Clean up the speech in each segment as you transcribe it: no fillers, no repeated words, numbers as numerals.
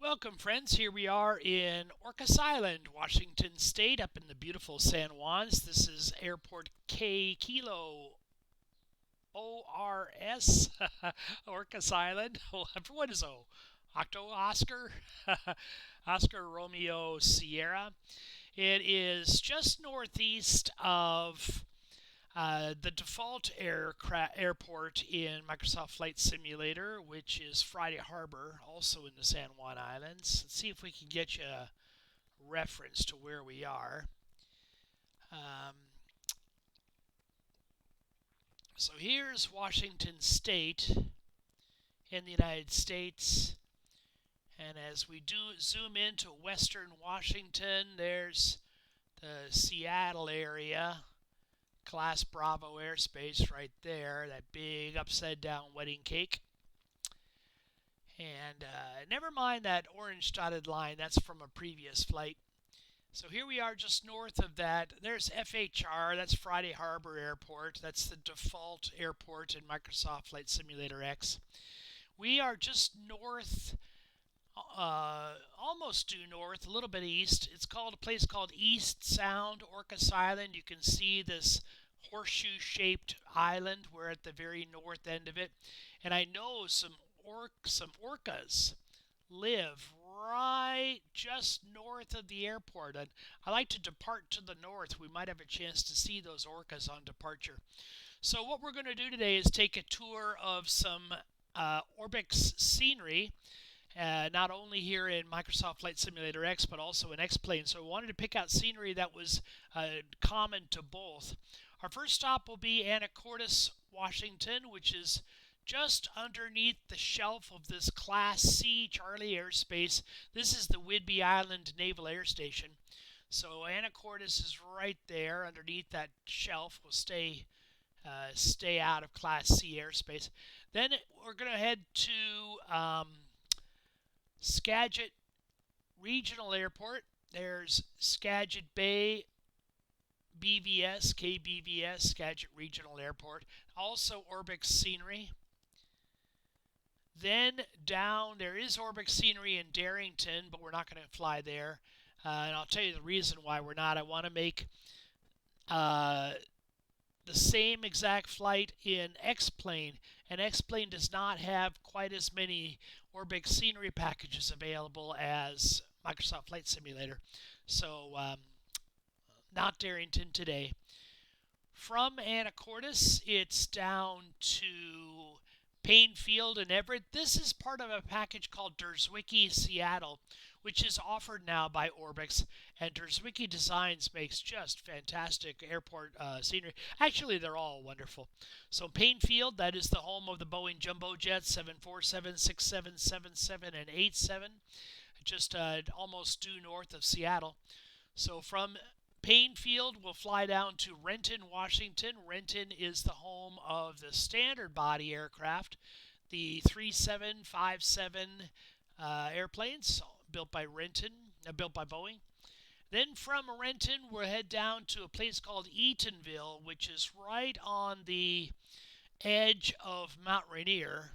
Welcome, friends. Here we are in Orcas Island, Washington State, up in the beautiful San Juans. This is Airport K Kilo ORS, Orcas Island. What is O? Octo Oscar? Oscar Romeo Sierra. It is just northeast of the default airport in Microsoft Flight Simulator, which is Friday Harbor, also in the San Juan Islands. Let's see if we can get you a reference to where we are. Um, so here's Washington State in the United States. And as we do zoom into western Washington, there's the Seattle area. Class Bravo airspace right there, that big upside down wedding cake. And never mind that orange dotted line, that's from a previous flight. So here we are just north of that. There's FHR, that's Friday Harbor Airport. That's the default airport in Microsoft Flight Simulator X. We are just north, almost due north, a little bit east. It's called a place called East Sound, Orcas Island. You can see this horseshoe-shaped island. We're at the very north end of it, and I know some orcas live right just north of the airport. And I like to depart to the north. We might have a chance to see those orcas on departure. So what we're going to do today is take a tour of some Orbix scenery. Not only here in Microsoft Flight Simulator X, but also in X-Plane. So we wanted to pick out scenery that was common to both. Our first stop will be Anacortes, Washington, which is just underneath the shelf of this Class C Charlie airspace. This is the Whidbey Island Naval Air Station. So Anacortes is right there underneath that shelf. We'll stay out of Class C airspace. Then we're going to head to Skagit Regional Airport. There's Skagit Bay BVS, KBVS, Skagit Regional Airport. Also Orbix scenery. Then down, there is Orbix scenery in Darrington, but we're not going to fly there. And I'll tell you the reason why we're not. I want to make the same exact flight in X-Plane, and X-Plane does not have quite as many Orbix scenery packages available as Microsoft Flight Simulator. So not Darrington today. From Anacortes, it's down to Paine Field and Everett. This is part of a package called Derzwicki Seattle, which is offered now by Orbix. And Derzwicki Designs makes just fantastic airport scenery. Actually, they're all wonderful. So Paine Field, that is the home of the Boeing jumbo jets 747, 67, 77, and 87, just almost due north of Seattle. So from Paine Field, we'll fly down to Renton, Washington. Renton is the home of the standard body aircraft, the 3757 airplanes built by Boeing. Then from Renton, we'll head down to a place called Eatonville, which is right on the edge of Mount Rainier.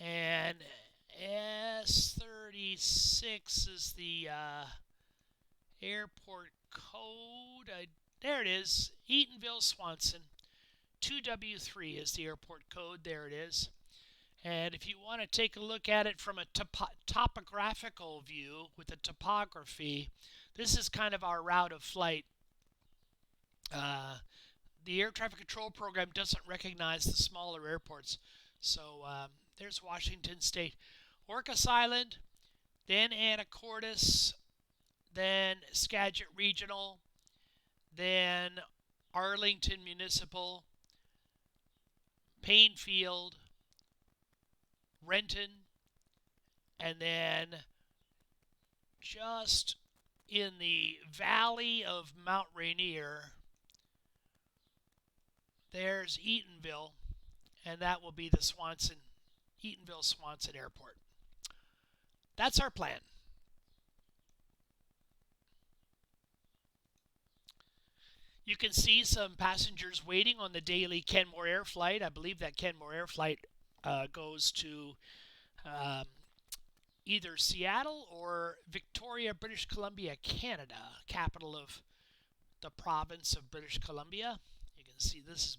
And S36 is the airport code. There it is, Eatonville, Swanson. 2W3 is the airport code. There it is. And if you want to take a look at it from a topographical view with the topography, this is kind of our route of flight. The air traffic control program doesn't recognize the smaller airports. So there's Washington State. Orcas Island, then Anacortes, then Skagit Regional, then Arlington Municipal, Paine Field, Renton, and then just in the valley of Mount Rainier, there's Eatonville, and that will be the Eatonville-Swanson Airport. That's our plan. You can see some passengers waiting on the daily Kenmore Air flight. I believe that Kenmore Air flight goes to either Seattle or Victoria, British Columbia, Canada, capital of the province of British Columbia. You can see this is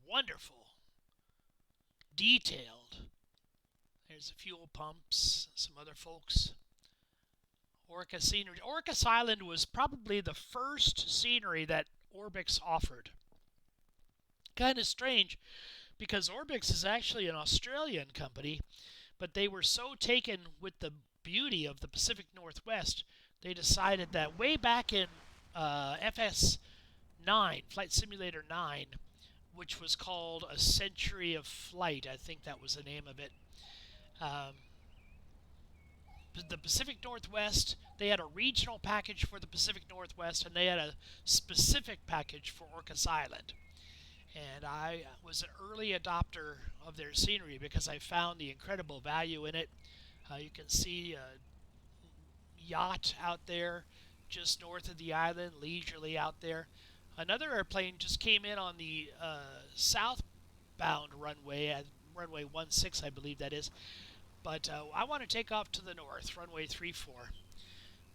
wonderful, detailed. There's the fuel pumps, some other folks. Orcas scenery. Orcas Island was probably the first scenery that Orbix offered. Kind of strange, because Orbix is actually an Australian company, but they were so taken with the beauty of the Pacific Northwest, they decided that way back in FS9, Flight Simulator 9, which was called A Century of Flight, I think that was the name of it. The Pacific Northwest, they had a regional package for the Pacific Northwest, and they had a specific package for Orcas Island. And I was an early adopter of their scenery because I found the incredible value in it. You can see a yacht out there just north of the island, leisurely out there. Another airplane just came in on the southbound runway, runway 16, I believe that is. But I want to take off to the north, runway 34. And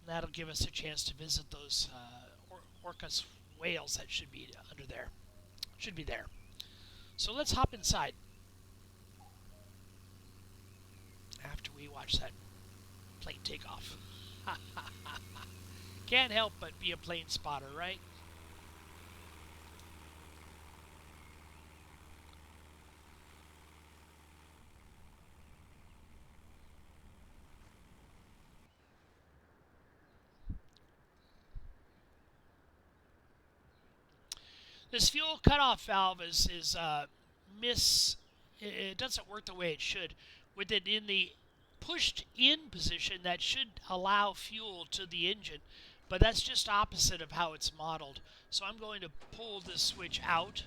that'll give us a chance to visit those Orcas whales that should be under there. Should be there. So let's hop inside after we watch that plane take off. Can't help but be a plane spotter, right? This fuel cutoff valve is it doesn't work the way it should. With it in the pushed in position, that should allow fuel to the engine, but that's just opposite of how it's modeled. So I'm going to pull this switch out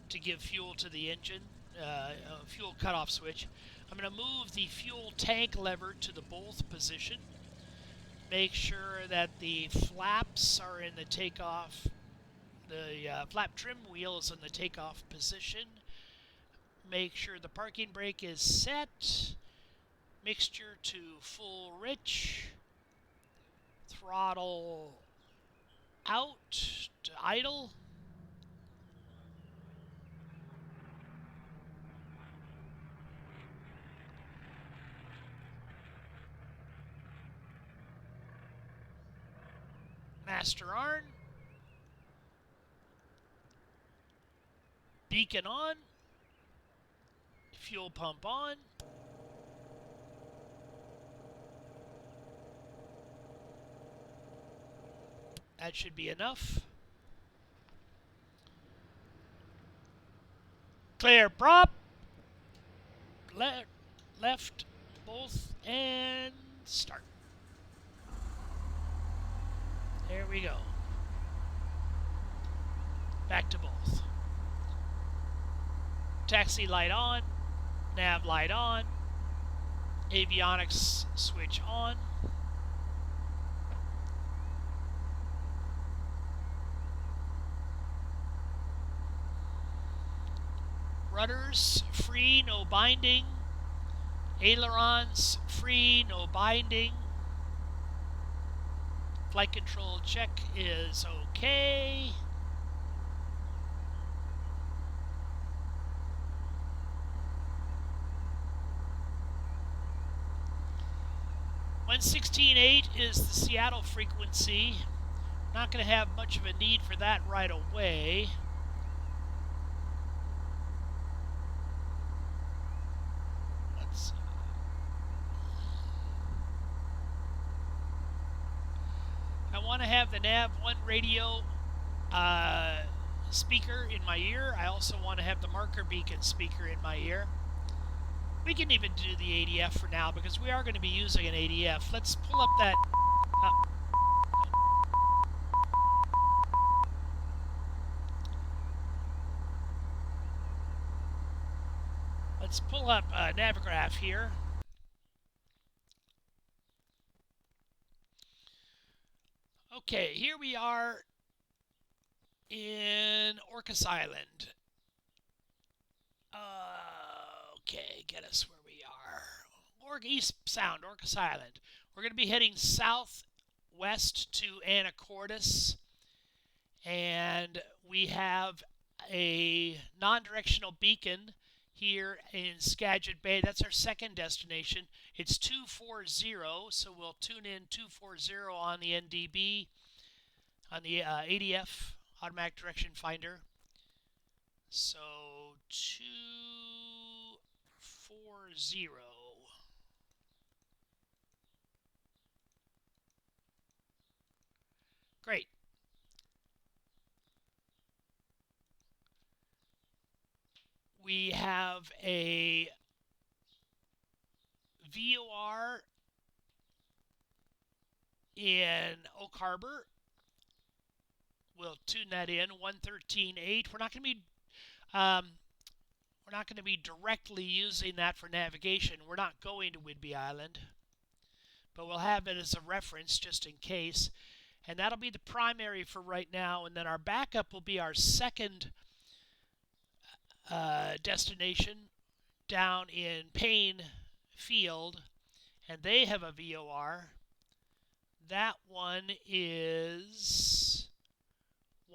to give fuel to the engine, fuel cutoff switch. I'm going to move the fuel tank lever to the both position. Make sure that the flaps are in the takeoff. The flap trim wheel is in the takeoff position. Make sure the parking brake is set. Mixture to full rich. Throttle out to idle. Master arm. Beacon on. Fuel pump on. That should be enough. Clear prop. Left, both, and start. There we go. Back to both. Taxi light on. Nav light on. Avionics switch on. Rudders free, no binding. Ailerons free, no binding. Flight control check is okay. .168 is the Seattle frequency. Not going to have much of a need for that right away. Let's see. I want to have the Nav 1 radio speaker in my ear. I also want to have the marker beacon speaker in my ear. We can even do the ADF for now because we are going to be using an ADF. Let's pull up that. Let's pull up Navigraph here. Okay, here we are in Orcas Island. Okay, get us where we are. East Sound, Orcas Island. We're going to be heading southwest to Anacortes, and we have a non-directional beacon here in Skagit Bay. That's our second destination. It's 240, so we'll tune in 240 on the NDB, on the ADF, Automatic Direction Finder. So 240. Great. We have a VOR in Oak Harbor. We'll tune that in 113.8. We're not going to be directly using that for navigation. We're not going to Whidbey Island, but we'll have it as a reference just in case. And that'll be the primary for right now. And then our backup will be our second destination down in Paine Field, and they have a VOR. That one is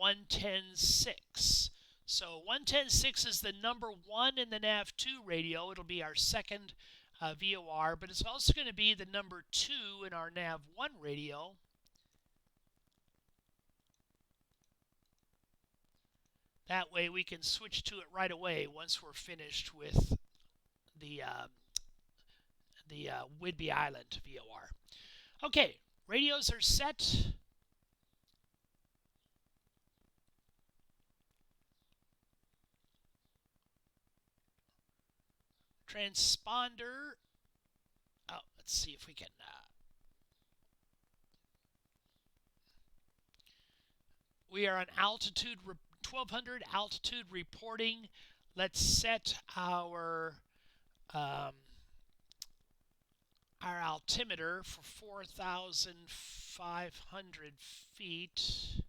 110.6. So 110.6 is the number 1 in the NAV2 radio. It'll be our second VOR, but it's also going to be the number 2 in our NAV1 radio. That way we can switch to it right away once we're finished with the Whidbey Island VOR. Okay, radios are set. Transponder. Oh, let's see if we can. We are on altitude 1200 altitude reporting. Let's set our altimeter for 4,500 feet.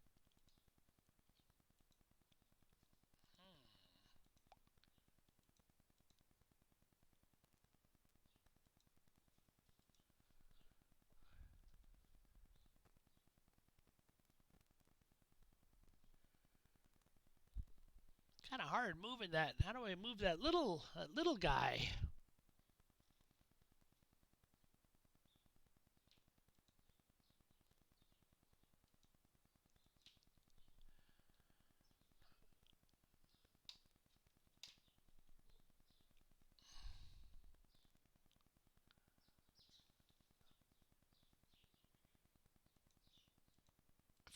Kind of hard moving that. How do I move that little guy?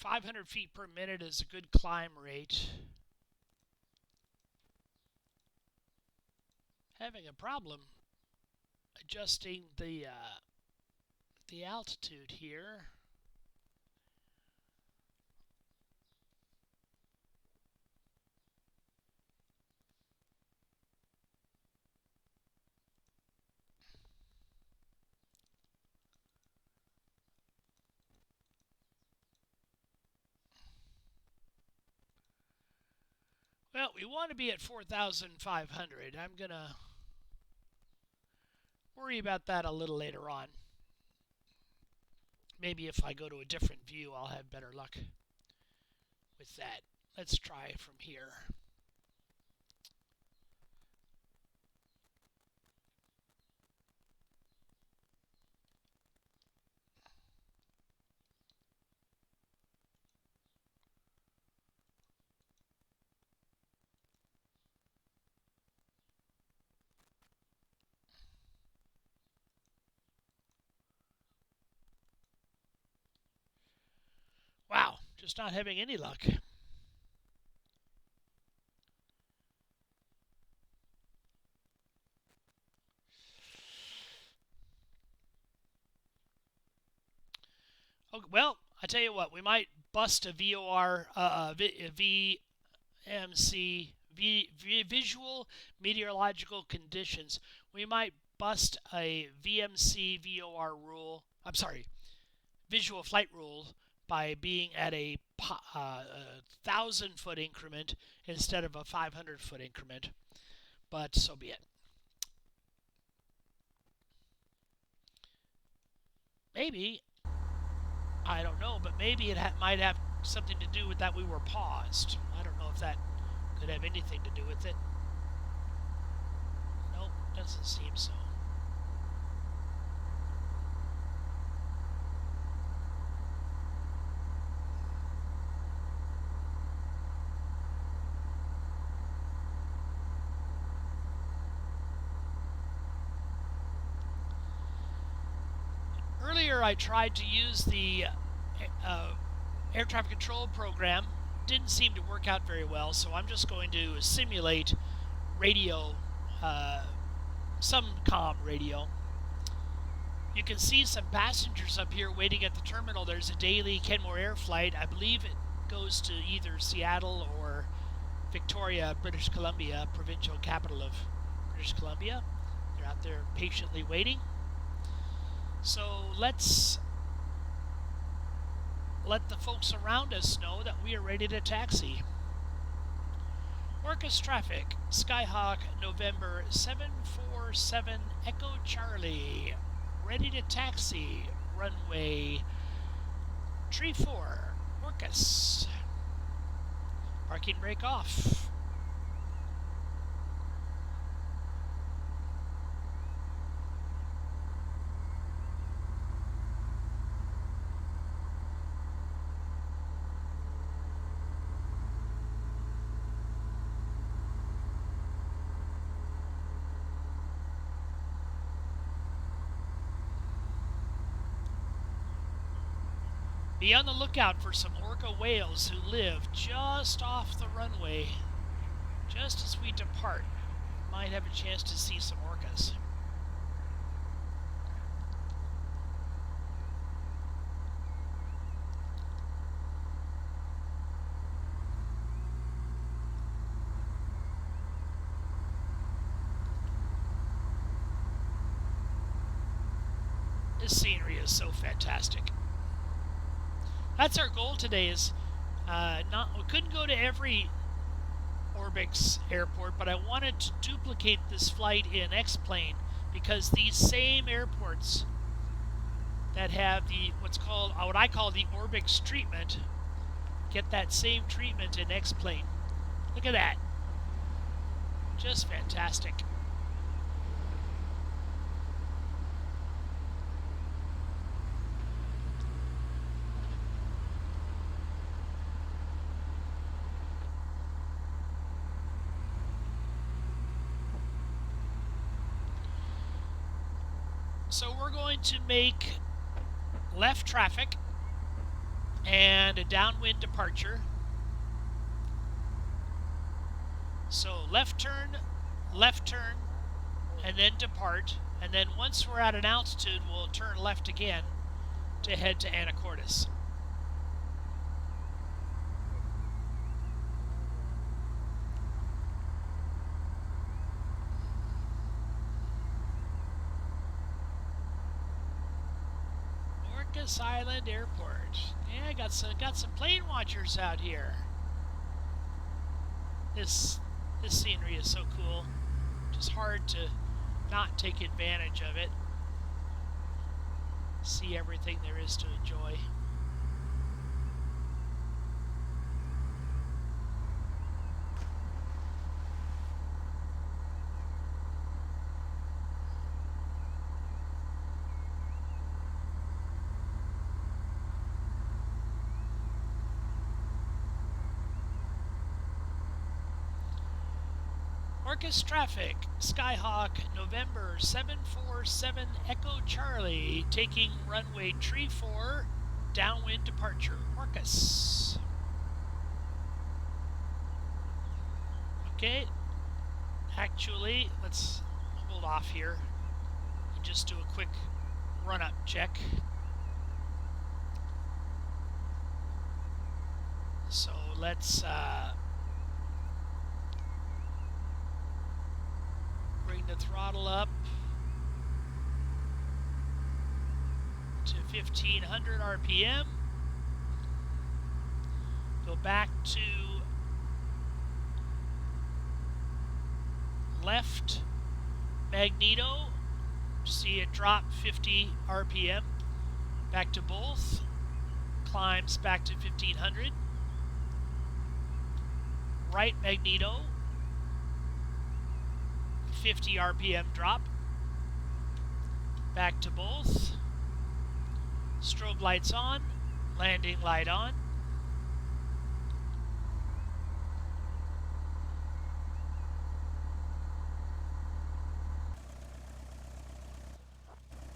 .500 feet per minute is a good climb rate. Having a problem adjusting the altitude here. Well, we want to be at 4,500. I'm going to worry about that a little later on. Maybe if I go to a different view, I'll have better luck with that. Let's try from here. Wow, just not having any luck. Okay, well, I tell you what, we might bust a VOR, VMC, Visual Meteorological Conditions. We might bust a VMC VOR rule. I'm sorry, Visual Flight Rule by being at a 1,000-foot increment instead of a 500-foot increment. But so be it. Maybe. I don't know, but maybe it might have something to do with that we were paused. I don't know if that could have anything to do with it. Nope, doesn't seem so. Earlier I tried to use the air traffic control program. Didn't seem to work out very well, so I'm just going to simulate radio, some comm radio. You can see some passengers up here waiting at the terminal. There's a daily Kenmore Air flight. I believe it goes to either Seattle or Victoria, British Columbia, provincial capital of British Columbia. They're out there patiently waiting. So let's let the folks around us know that we are ready to taxi. Orcas traffic, Skyhawk, November 747 Echo Charlie, ready to taxi, runway Tree 4, Orcas. Parking brake off. Be on the lookout for some orca whales who live just off the runway. Just as we depart, might have a chance to see some orcas. This scenery is so fantastic. That's our goal today. Is we couldn't go to every Orbix Airport, but I wanted to duplicate this flight in X-Plane because these same airports that have what I call the Orbix treatment get that same treatment in X-Plane. Look at that. Just fantastic. So we're going to make left traffic and a downwind departure. So left turn, and then depart. And then once we're at an altitude, we'll turn left again to head to Anacortes. Orcas Island Airport. Yeah, got some plane watchers out here. This scenery is so cool. Just hard to not take advantage of it. See everything there is to enjoy. Orcas traffic, Skyhawk, November 747 Echo Charlie, taking runway Tree 4, downwind departure, Orcas. Okay, actually, let's hold off here and just do a quick run-up check. So let's bring the throttle up to 1500 RPM. Go back to left magneto. See it drop 50 RPM. Back to both. Climbs back to 1500. Right magneto. 50 RPM drop. Back to both. Strobe lights on. Landing light on.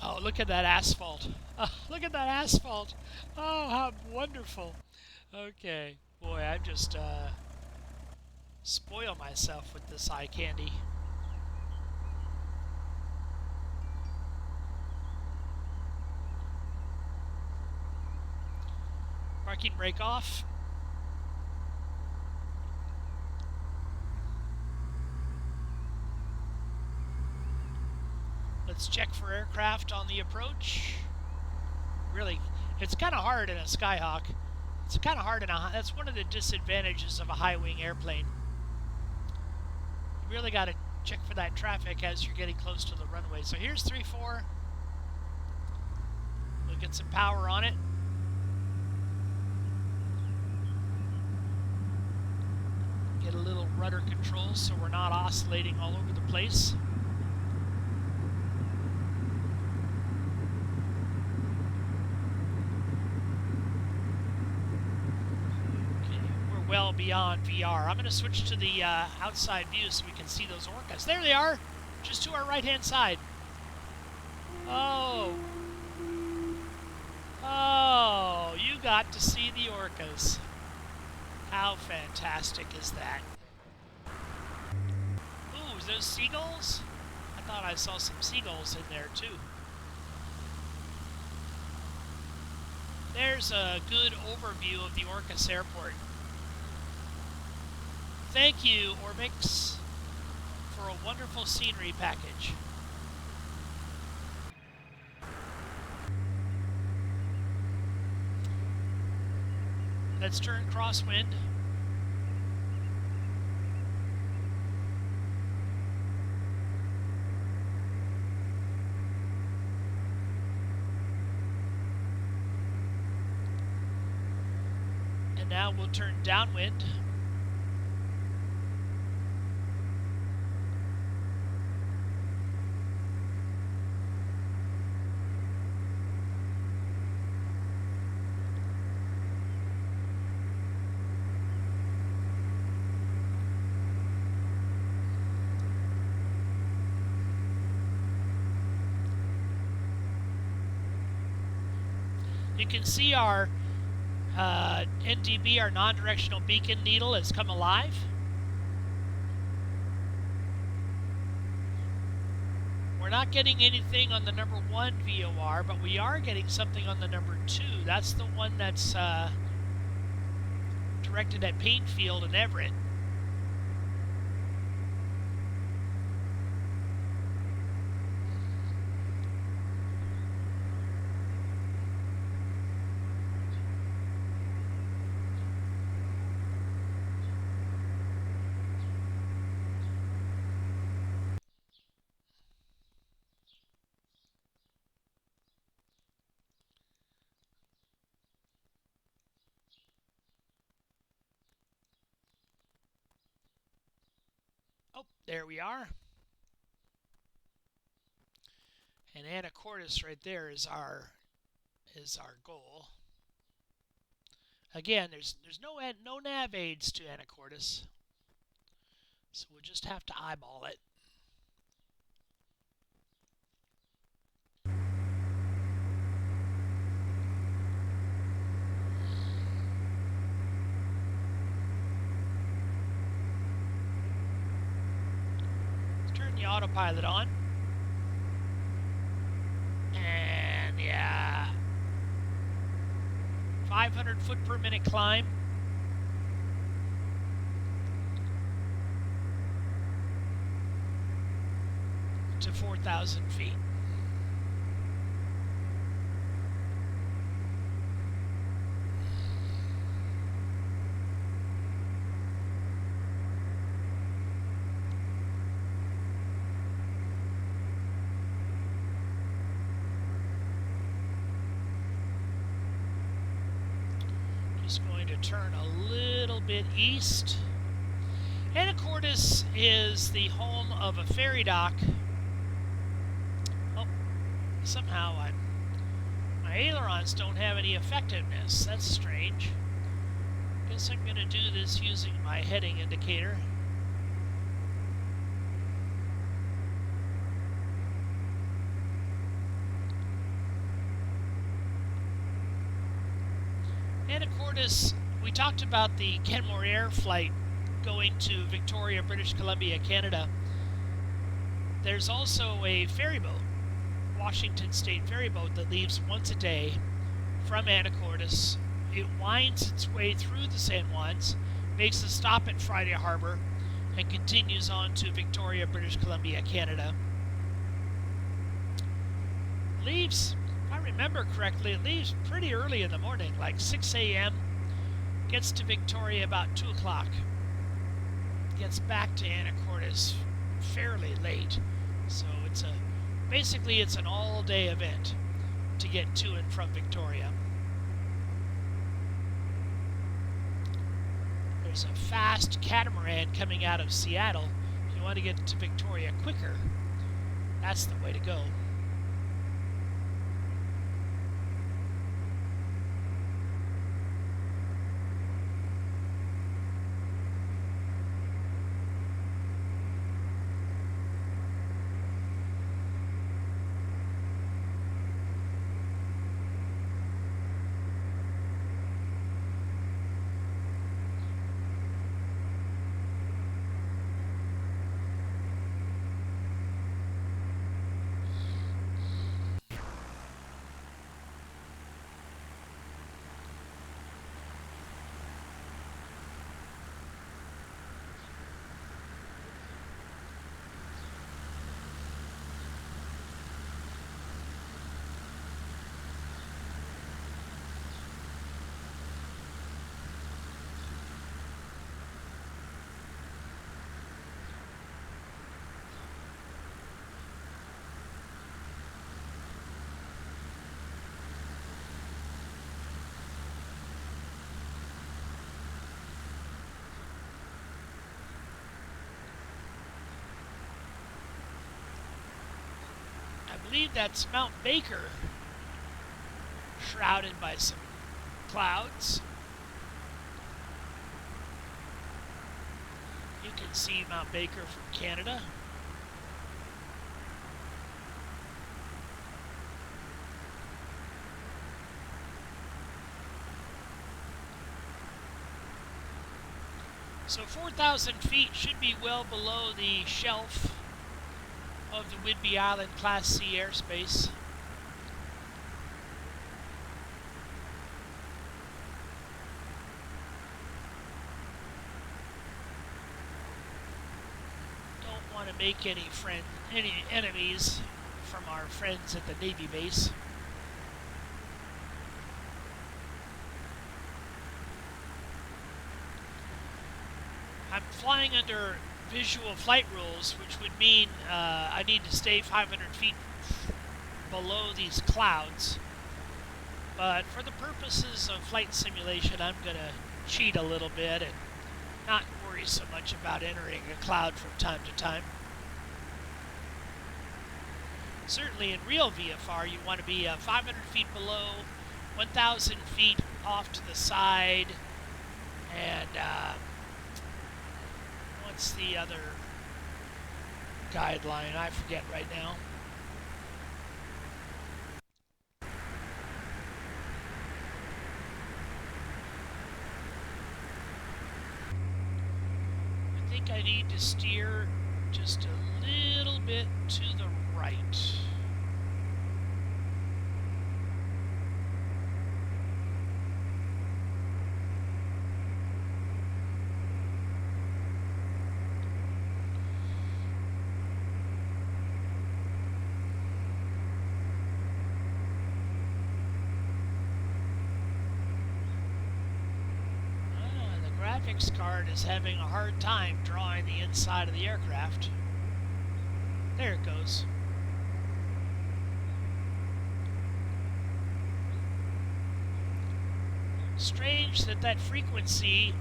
Oh, look at that asphalt. Oh, look at that asphalt. Oh, how wonderful. Okay. Boy, I'm just spoil myself with this eye candy. Parking brake off. Let's check for aircraft on the approach. Really, it's kind of hard in a Skyhawk. It's kind of hard in a... That's one of the disadvantages of a high-wing airplane. You really got to check for that traffic as you're getting close to the runway. So here's 3-4. We'll get some power on it. Get a little rudder control so we're not oscillating all over the place. Well beyond VR. I'm going to switch to the outside view so we can see those orcas. There they are, just to our right-hand side. Oh. Oh, you got to see the orcas. How fantastic is that? Ooh, is those seagulls? I thought I saw some seagulls in there, too. There's a good overview of the Orcas Airport. Thank you, Orbix, for a wonderful scenery package. Let's turn crosswind. And now we'll turn downwind. You can see our NDB, our non-directional beacon needle, has come alive. We're not getting anything on the number 1 VOR, but we are getting something on the number 2. That's the one that's directed at Paine Field in Everett. Oh, there we are. And Anacortes right there is our goal. Again, there's no nav aids to Anacortes, so we'll just have to eyeball it. The autopilot on, and yeah, 500 foot per minute climb. To 4,000 feet. Just going to turn a little bit east. Anacortes is the home of a ferry dock. Oh, somehow my ailerons don't have any effectiveness. That's strange. Guess I'm going to do this using my heading indicator. Anacortes, we talked about the Kenmore Air flight going to Victoria, British Columbia, Canada. There's also a ferry boat, Washington State ferry boat, that leaves once a day from Anacortes. It winds its way through the San Juans, makes a stop at Friday Harbor, and continues on to Victoria, British Columbia, Canada. Leaves, if I remember correctly, it leaves pretty early in the morning, like 6 a.m., gets to Victoria about 2 o'clock. Gets back to Anacortes fairly late, so basically it's an all-day event to get to and from Victoria. There's a fast catamaran coming out of Seattle. If you want to get to Victoria quicker, that's the way to go. I believe that's Mount Baker, shrouded by some clouds. You can see Mount Baker from Canada. So 4,000 feet should be well below the shelf of the Whidbey Island Class C airspace. Don't want to make any enemies from our friends at the Navy base. I'm flying under visual flight rules, which would mean I need to stay 500 feet below these clouds. But for the purposes of flight simulation, I'm going to cheat a little bit and not worry so much about entering a cloud from time to time. Certainly in real VFR, you want to be 500 feet below, 1,000 feet off to the side, and what's the other guideline? I forget right now. I think I need to steer just a little bit to the right. Graphics card is having a hard time drawing the inside of the aircraft. There it goes. Strange that that frequency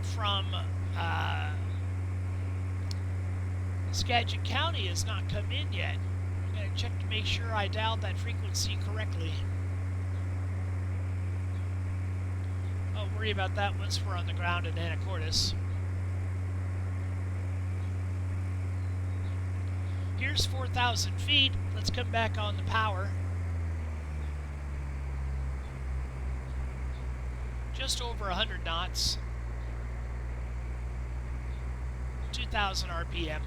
from Skagit County has not come in yet. I'm going to check to make sure I dialed that frequency correctly. I'll worry about that once we're on the ground in Anacortes. Here's 4,000 feet. Let's come back on the power. Just over 100 knots. 2,000 RPM.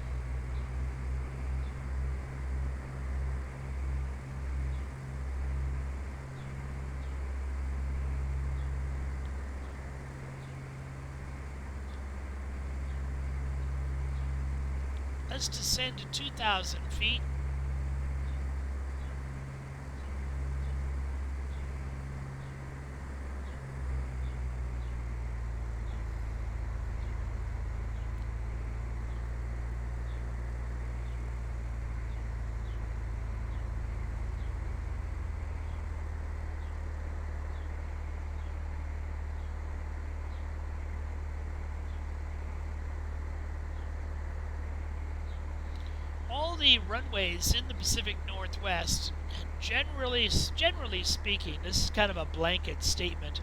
Let's descend to 2,000 feet. All the runways in the Pacific Northwest, generally speaking, this is kind of a blanket statement,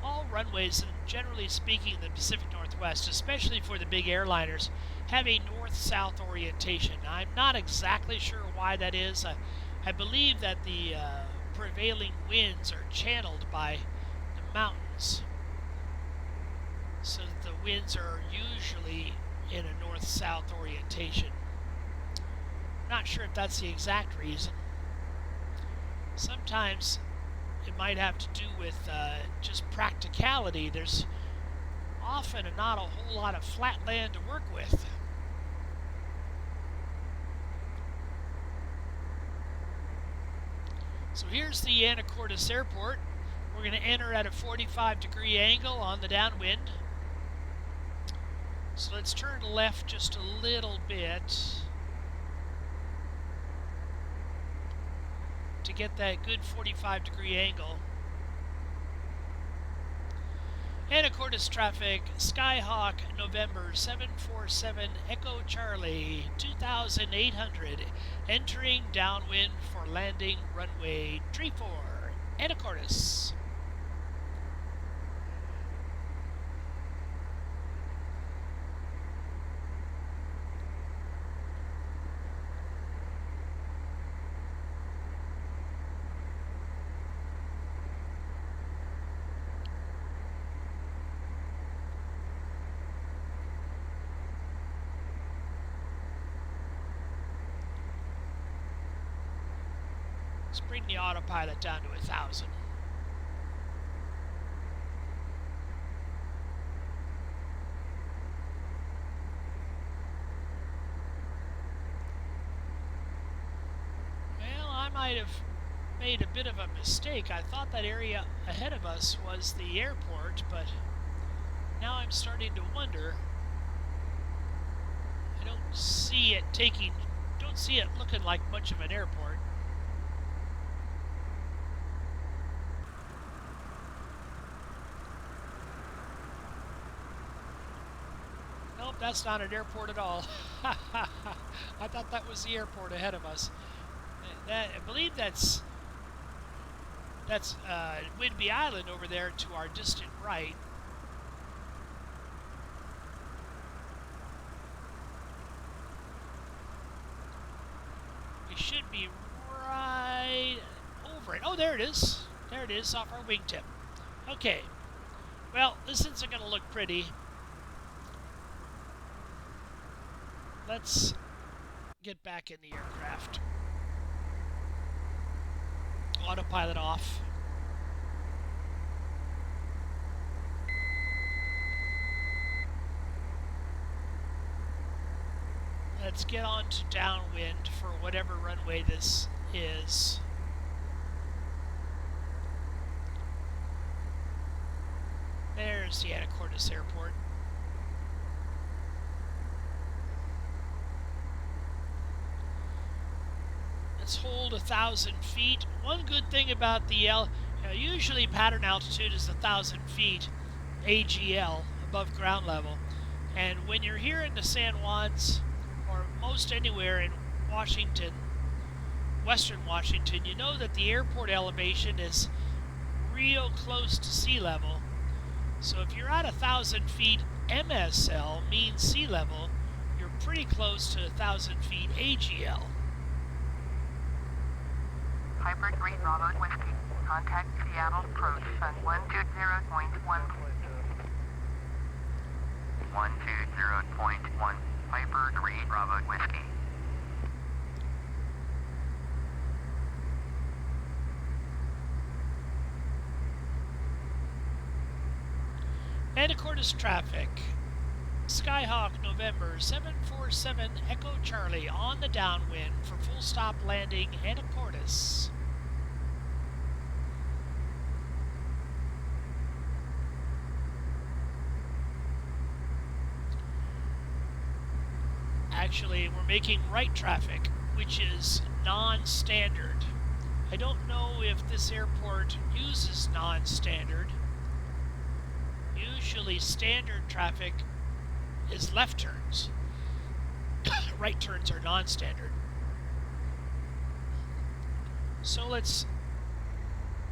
all runways, generally speaking, in the Pacific Northwest, especially for the big airliners, have a north-south orientation. Now, I'm not exactly sure why that is. I believe that the prevailing winds are channeled by the mountains, so that the winds are usually in a north-south orientation. Not sure if that's the exact reason. Sometimes it might have to do with just practicality. There's often not a whole lot of flat land to work with. So here's the Anacortes Airport. We're going to enter at a 45-degree angle on the downwind. So let's turn left just a little bit to get that good 45-degree angle. Anacortes traffic, Skyhawk, November 747 Echo Charlie, 2,800, entering downwind for landing runway 34, Anacortes. Let's bring the autopilot down to 1,000. Well, I might have made a bit of a mistake. I thought that area ahead of us was the airport, but now I'm starting to wonder. I don't see it looking like much of an airport. Nope, that's not an airport at all. I thought that was the airport ahead of us. I believe that's Whidbey Island over there to our distant right. We should be right over it. Oh, there it is. There it is, off our wingtip. Okay. Well, this isn't going to look pretty. Let's get back in the aircraft. Autopilot off. Let's get on to downwind for whatever runway this is. There's the Anacortes Airport. Let's hold 1,000 feet. One good thing about the Now, usually pattern altitude is 1,000 feet AGL, above ground level. And when you're here in the San Juans, or most anywhere in Washington, Western Washington, you know that the airport elevation is real close to sea level. So if you're at 1,000 feet MSL, mean sea level, you're pretty close to 1,000 feet AGL. Piper 3 Bravo Whiskey. Contact Seattle approach Sun 120.1. 120.1. Piper 3 Bravo Whiskey. Anacortes traffic. Skyhawk November 747 Echo Charlie on the downwind for full stop landing Anacortes. Actually, we're making right traffic, which is non-standard. I don't know if this airport uses non-standard. Usually standard traffic is left turns. Right turns are non-standard. So let's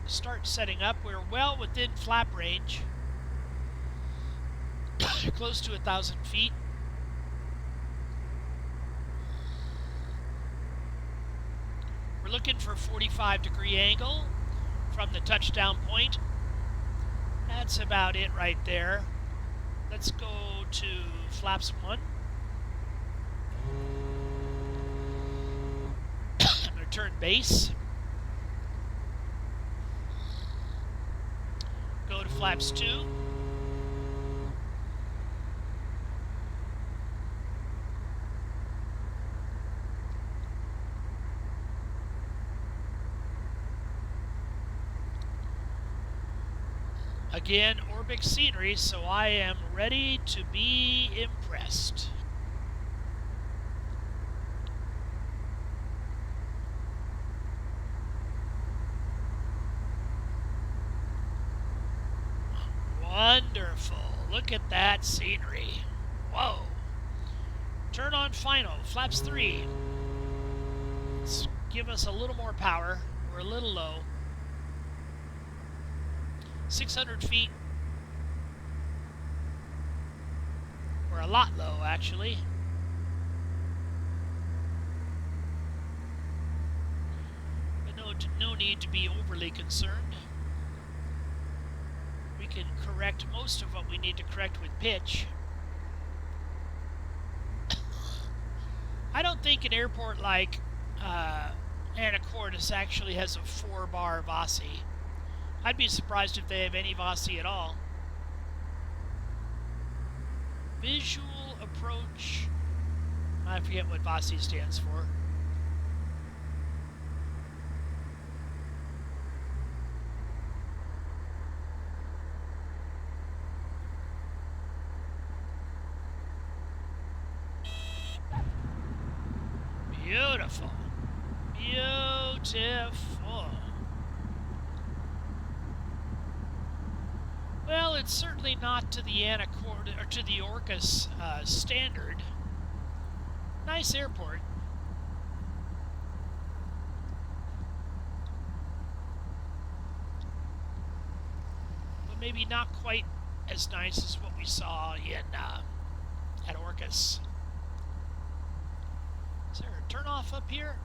start setting up. We're well within flap range. Close to 1,000 feet. We're looking for a 45-degree angle from the touchdown point. That's about it right there. Let's go to flaps 1. I'm going to turn base. Go to flaps 2. Again, Orbix scenery, so I am ready to be impressed. Wonderful. Look at that scenery. Whoa. Turn on final. Flaps 3. Let's give us a little more power. We're a little low. 600 feet. We're a lot low, actually. But no need to be overly concerned. We can correct most of what we need to correct with pitch. I don't think an airport like Anacortes actually has a 4-bar VASI. I'd be surprised if they have any VASI at all. Visual approach. I forget what VASI stands for. Beautiful. Beautiful. Well, it's certainly not to the Anacortes or to the Orcas standard. Nice airport. But maybe not quite as nice as what we saw in at Orcas. Is there a turnoff up here?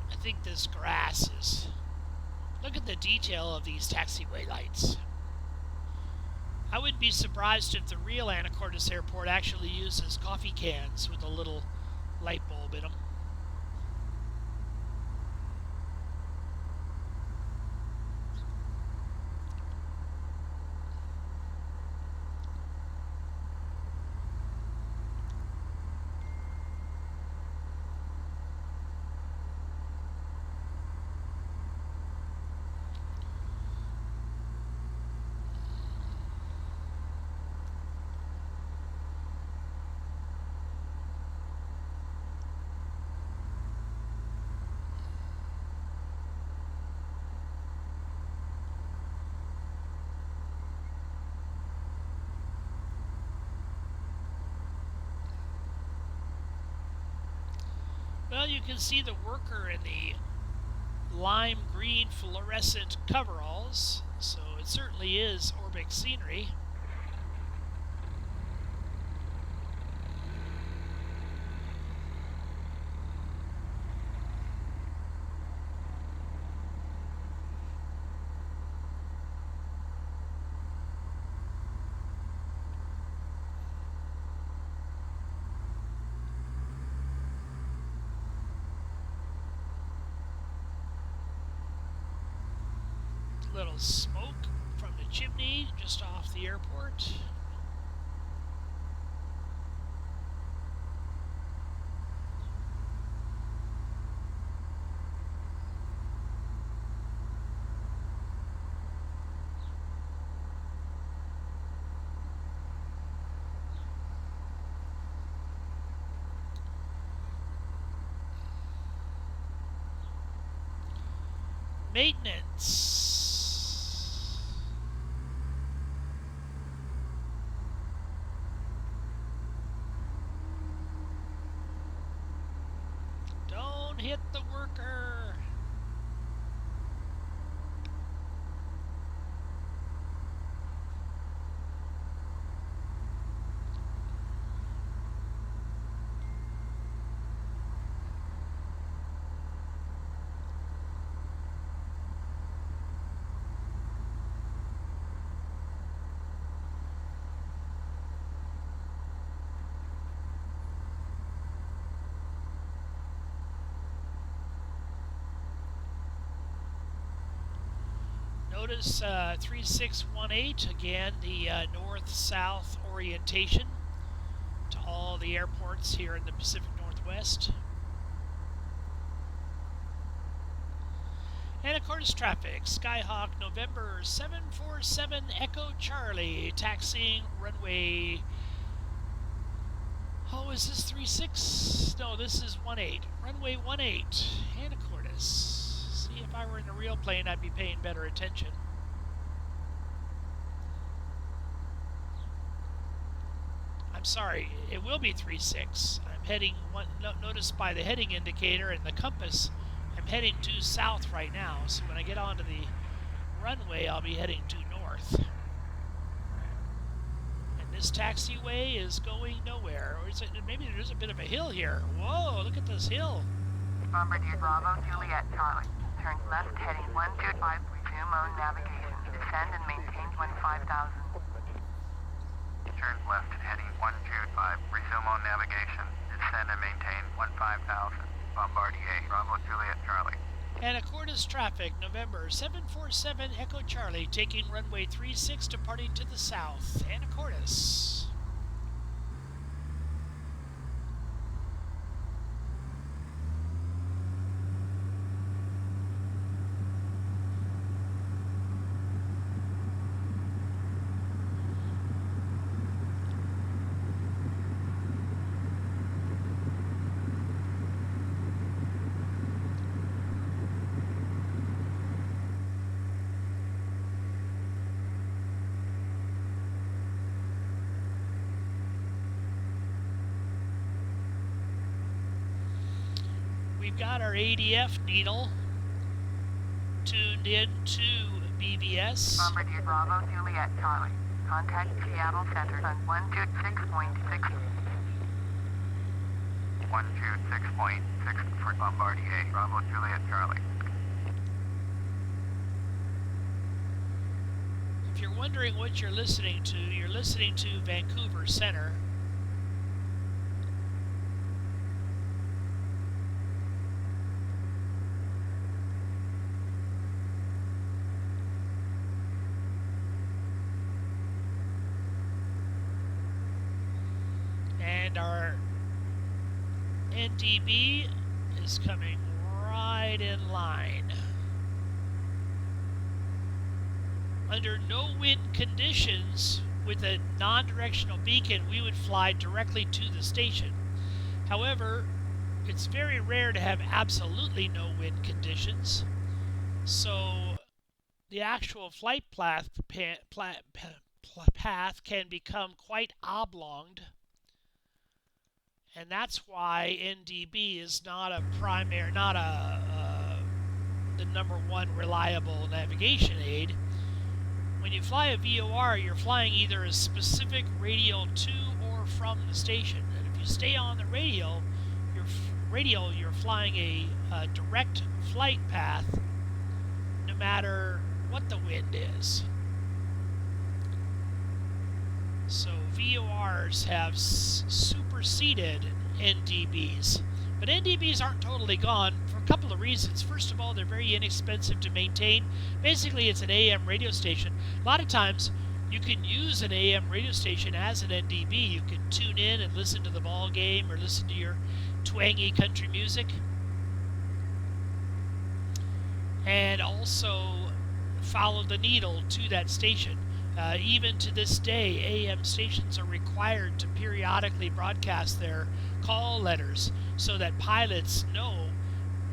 I think this grass is... Look at the detail of these taxiway lights. I wouldn't be surprised if the real Anacortes Airport actually uses coffee cans with a little light bulb in them. Well, you can see the worker in the lime green fluorescent coveralls, so it certainly is Orbix scenery. Little smoke from the chimney just off the airport. Maintenance. Don't hit the worker. Notice 3618, again, the north-south orientation to all the airports here in the Pacific Northwest. Anacortes traffic, Skyhawk November 747 Echo Charlie, taxiing runway, oh, is this 36? No, this is 18. Runway 18, Anacortes. See, if I were in a real plane, I'd be paying better attention. I'm sorry, it will be 36. I'm heading, notice by the heading indicator and the compass, I'm heading due south right now. So when I get onto the runway, I'll be heading due north. And this taxiway is going nowhere. Or is it, maybe there's a bit of a hill here. Whoa, look at this hill. Bombardier Bravo, Juliet, Charlie. Turn left heading 125, resume on navigation. Descend and maintain 15,000. Turn left heading 125, resume on navigation. Descend and maintain 15,000. Bombardier Bravo, Juliet, Charlie. Anacortes traffic, November 747 Echo Charlie, taking runway 36, departing to the south. Anacortes. We've got our ADF needle tuned in to BBS. Bombardier Bravo, Juliet, Charlie. Contact Seattle Center on 126.6. 126.6 for Bombardier Bravo, Juliet, Charlie. If you're wondering what you're listening to Vancouver Center. And our NDB is coming right in line. Under no wind conditions with a non-directional beacon, we would fly directly to the station. However, it's very rare to have absolutely no wind conditions, so the actual flight path can become quite oblonged. And that's why NDB is not a the #1 reliable navigation aid. When you fly a VOR, you're flying either a specific radial to or from the station. And if you stay on the radial, you're flying a direct flight path no matter what the wind is. So VORs have superseded NDBs. But NDBs aren't totally gone for a couple of reasons. First of all, they're very inexpensive to maintain. Basically, it's an AM radio station. A lot of times, you can use an AM radio station as an NDB. You can tune in and listen to the ball game or listen to your twangy country music. And also follow the needle to that station. Even to this day, AM stations are required to periodically broadcast their call letters so that pilots know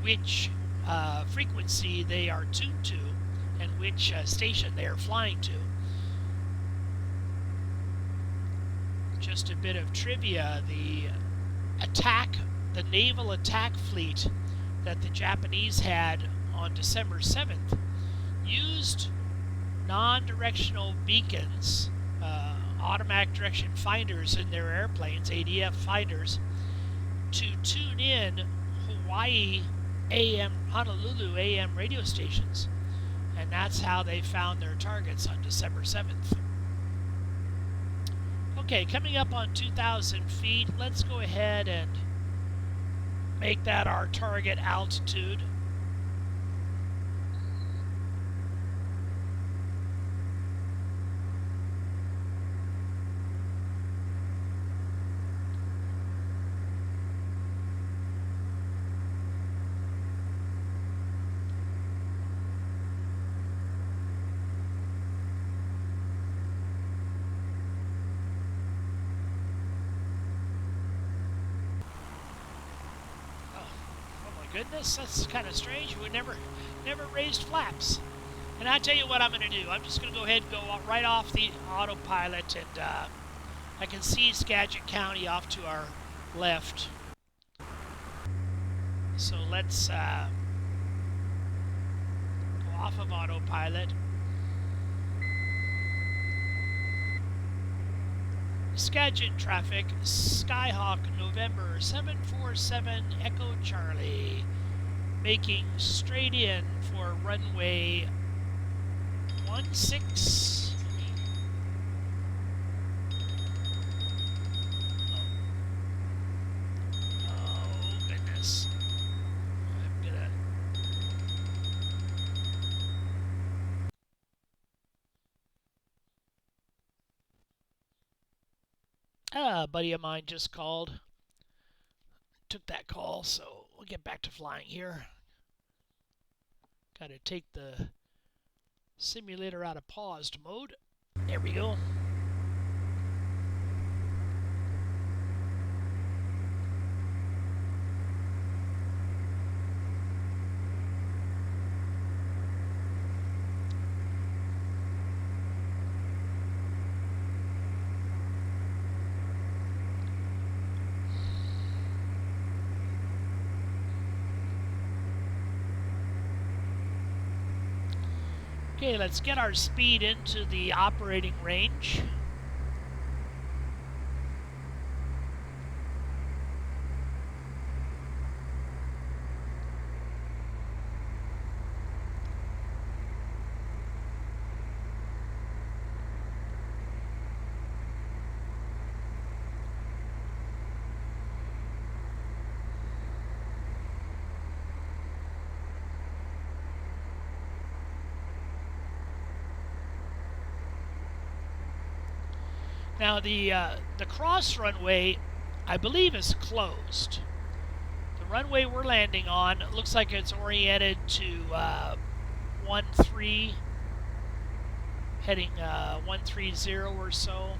which frequency they are tuned to and which station they are flying to. Just a bit of trivia, the naval attack fleet that the Japanese had on December 7th used non-directional beacons, automatic direction finders in their airplanes, ADF finders, to tune in Honolulu AM radio stations. And that's how they found their targets on December 7th. Okay, coming up on 2,000 feet, let's go ahead and make that our target altitude. Goodness, that's kind of strange. We never raised flaps. And I tell you what I'm going to do. I'm just going to go ahead and go right off the autopilot, and I can see Skagit County off to our left. So let's go off of autopilot. Skagit traffic, Skyhawk November 747 Echo Charlie, making straight in for runway 16. Oh goodness. A buddy of mine just called. Took that call, so we'll get back to flying here. Got to take the simulator out of paused mode. There we go. Okay, let's get our speed into the operating range. Now the cross runway, I believe, is closed. The runway we're landing on looks like it's oriented to 13, heading 130 or so.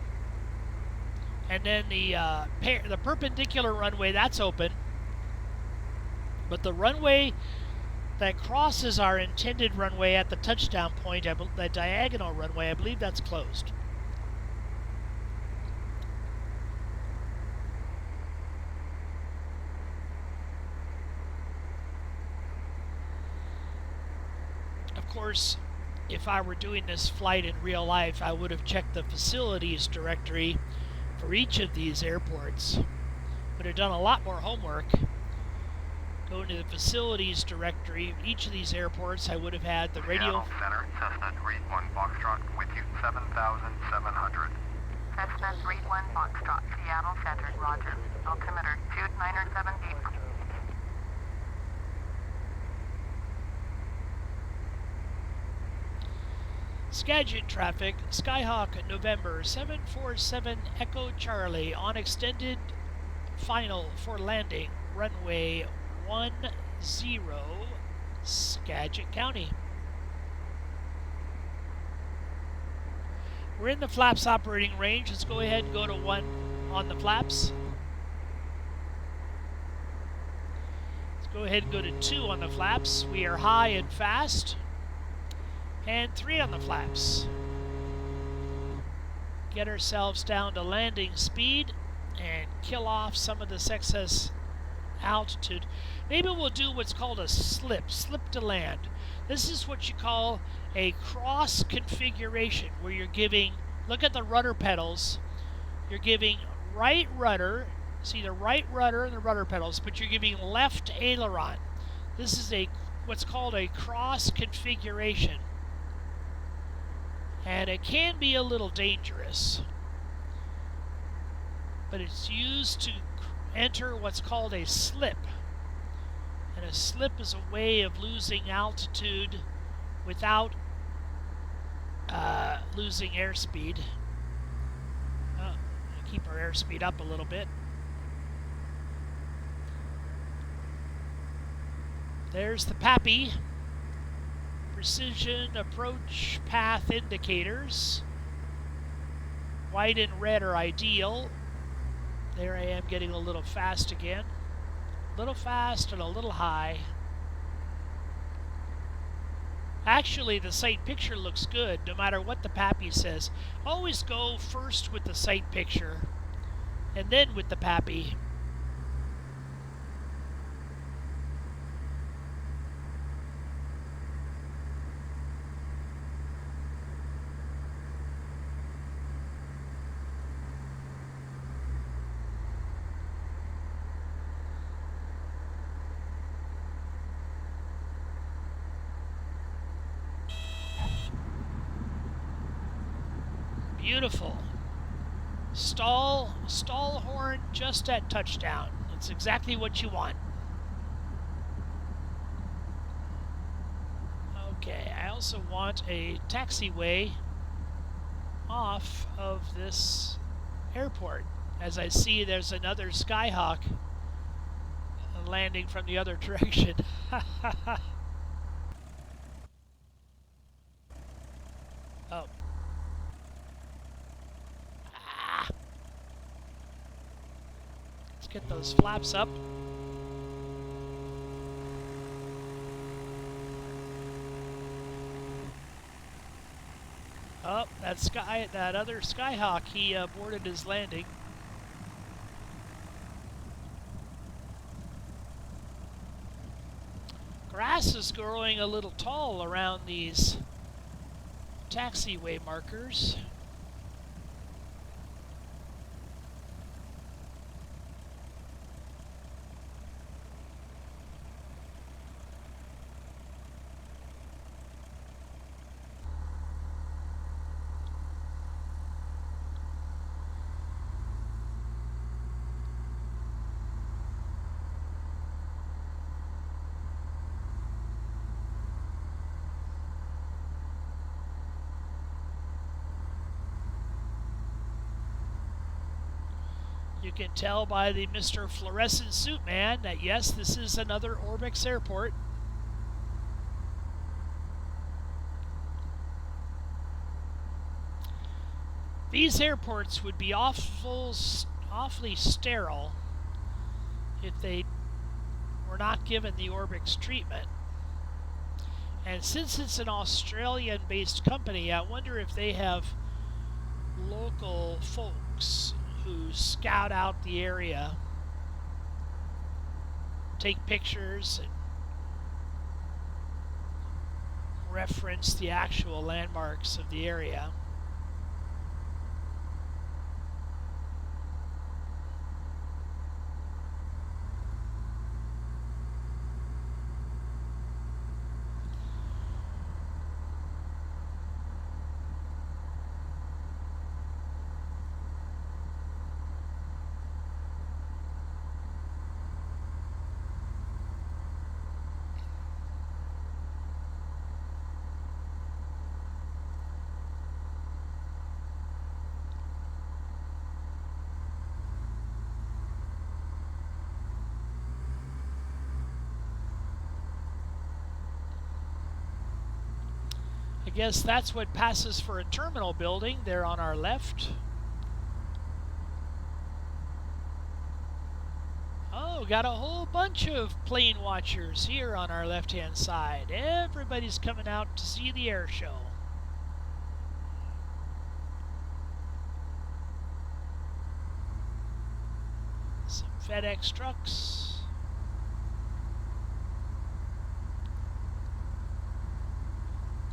And then the perpendicular runway, that's open. But the runway that crosses our intended runway at the touchdown point, the diagonal runway, I believe that's closed. course, if I were doing this flight in real life, I would have checked the facilities directory for each of these airports. Would have done a lot more homework. Go into the facilities directory of each of these airports. I would have had the radio. Seattle Center, Cessna 31 Foxtrot, with you 7,700. Cessna 31 Foxtrot, Seattle Center, roger. Altimeter 2907 deep. Skagit traffic, Skyhawk November 747 Echo Charlie on extended final for landing, runway 10, Skagit County. We're in the flaps operating range. Let's go ahead and go to 1 on the flaps. Let's go ahead and go to 2 on the flaps. We are high and fast. And 3 on the flaps. Get ourselves down to landing speed and kill off some of this excess altitude. Maybe we'll do what's called a slip to land. This is what you call a cross configuration, where you're giving, look at the rudder pedals, you're giving right rudder, see the right rudder and the rudder pedals, but you're giving left aileron. This is what's called a cross configuration. And it can be a little dangerous, but it's used to enter what's called a slip. And a slip is a way of losing altitude without losing airspeed. Keep our airspeed up a little bit. There's the PAPI. Precision approach path indicators. White and red are ideal. There I am getting a little fast again. A little fast and a little high. Actually, the sight picture looks good no matter what the PAPI says. Always go first with the sight picture and then with the PAPI. Beautiful. Stall horn just at touchdown. It's exactly what you want. Okay, I also want a taxiway off of this airport. As I see, there's another Skyhawk landing from the other direction. Oh. Get those flaps up. Oh, that other Skyhawk, he aborted his landing. Grass is growing a little tall around these taxiway markers. You can tell by the Mr. Fluorescent Suit Man that yes, this is another Orbix Airport. These airports would be awfully sterile if they were not given the Orbix treatment. And since it's an Australian-based company, I wonder if they have local folks who scout out the area, take pictures, and reference the actual landmarks of the area. I guess that's what passes for a terminal building there on our left. Oh, got a whole bunch of plane watchers here on our left-hand side. Everybody's coming out to see the air show. Some FedEx trucks.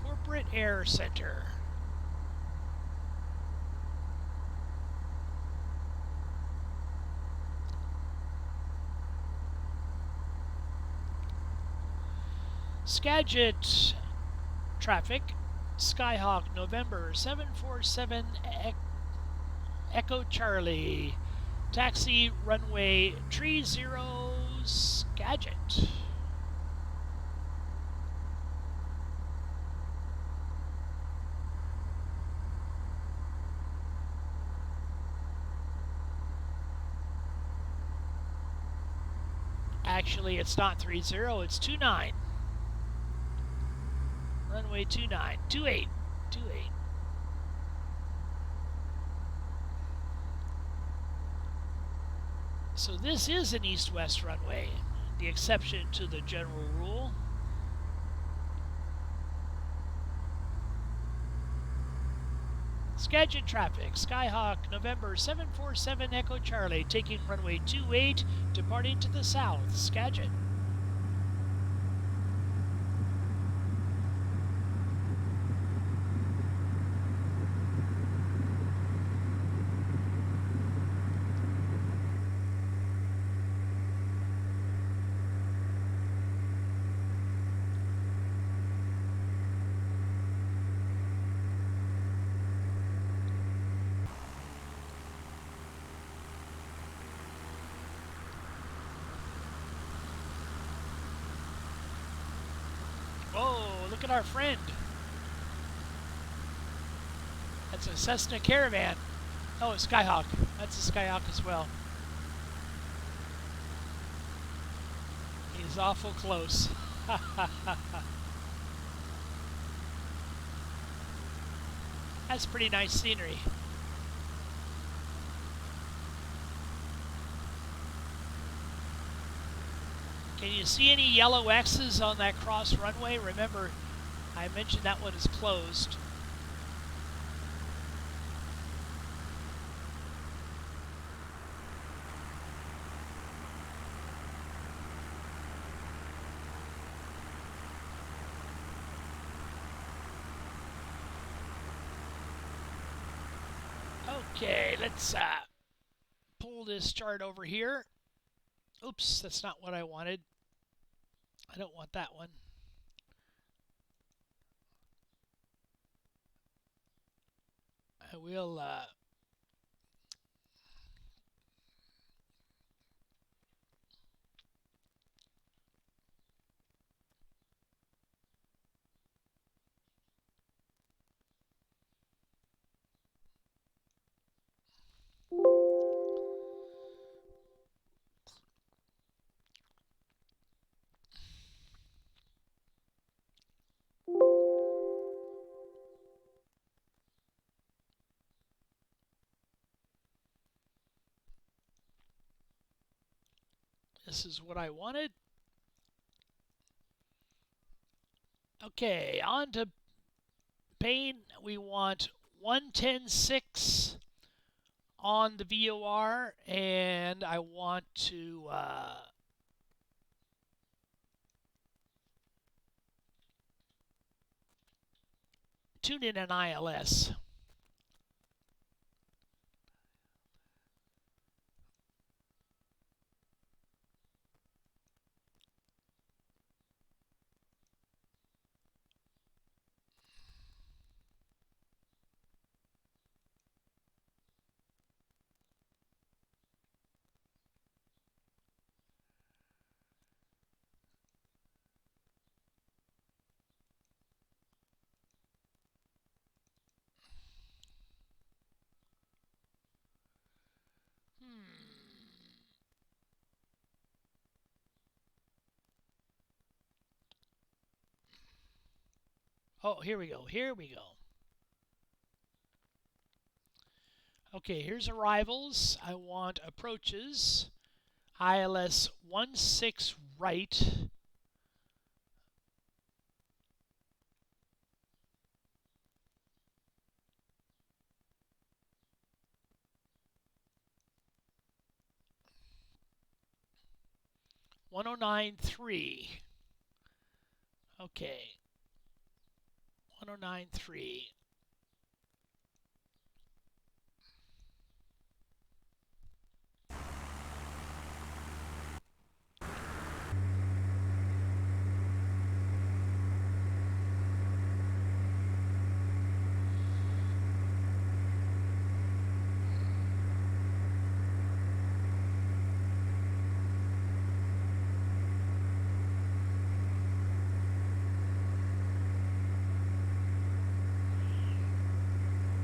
Corporate Air Center. Skagit traffic. Skyhawk November 747 Echo Charlie. Taxi runway 30 Skagit. Actually, it's not 30, it's 29. Runway 29, 28, 28. So this is an east-west runway, the exception to the general rule. Skagit traffic, Skyhawk November 747 Echo Charlie, taking runway 28, departing to the south, Skagit. Whoa, look at our friend. That's a Cessna Caravan. Oh, a Skyhawk. That's a Skyhawk as well. He's awful close. That's pretty nice scenery. Can you see any yellow X's on that cross runway? Remember, I mentioned that one is closed. Okay, let's pull this chart over here. Oops, that's not what I wanted. I don't want that one. I will this is what I wanted. Okay, on to Paine. We want 110.6 on the VOR, and I want to tune in on ILS. Oh, here we go. Here we go. Okay, here's arrivals. I want approaches. ILS 16 right. $109.3. Okay. 109.3.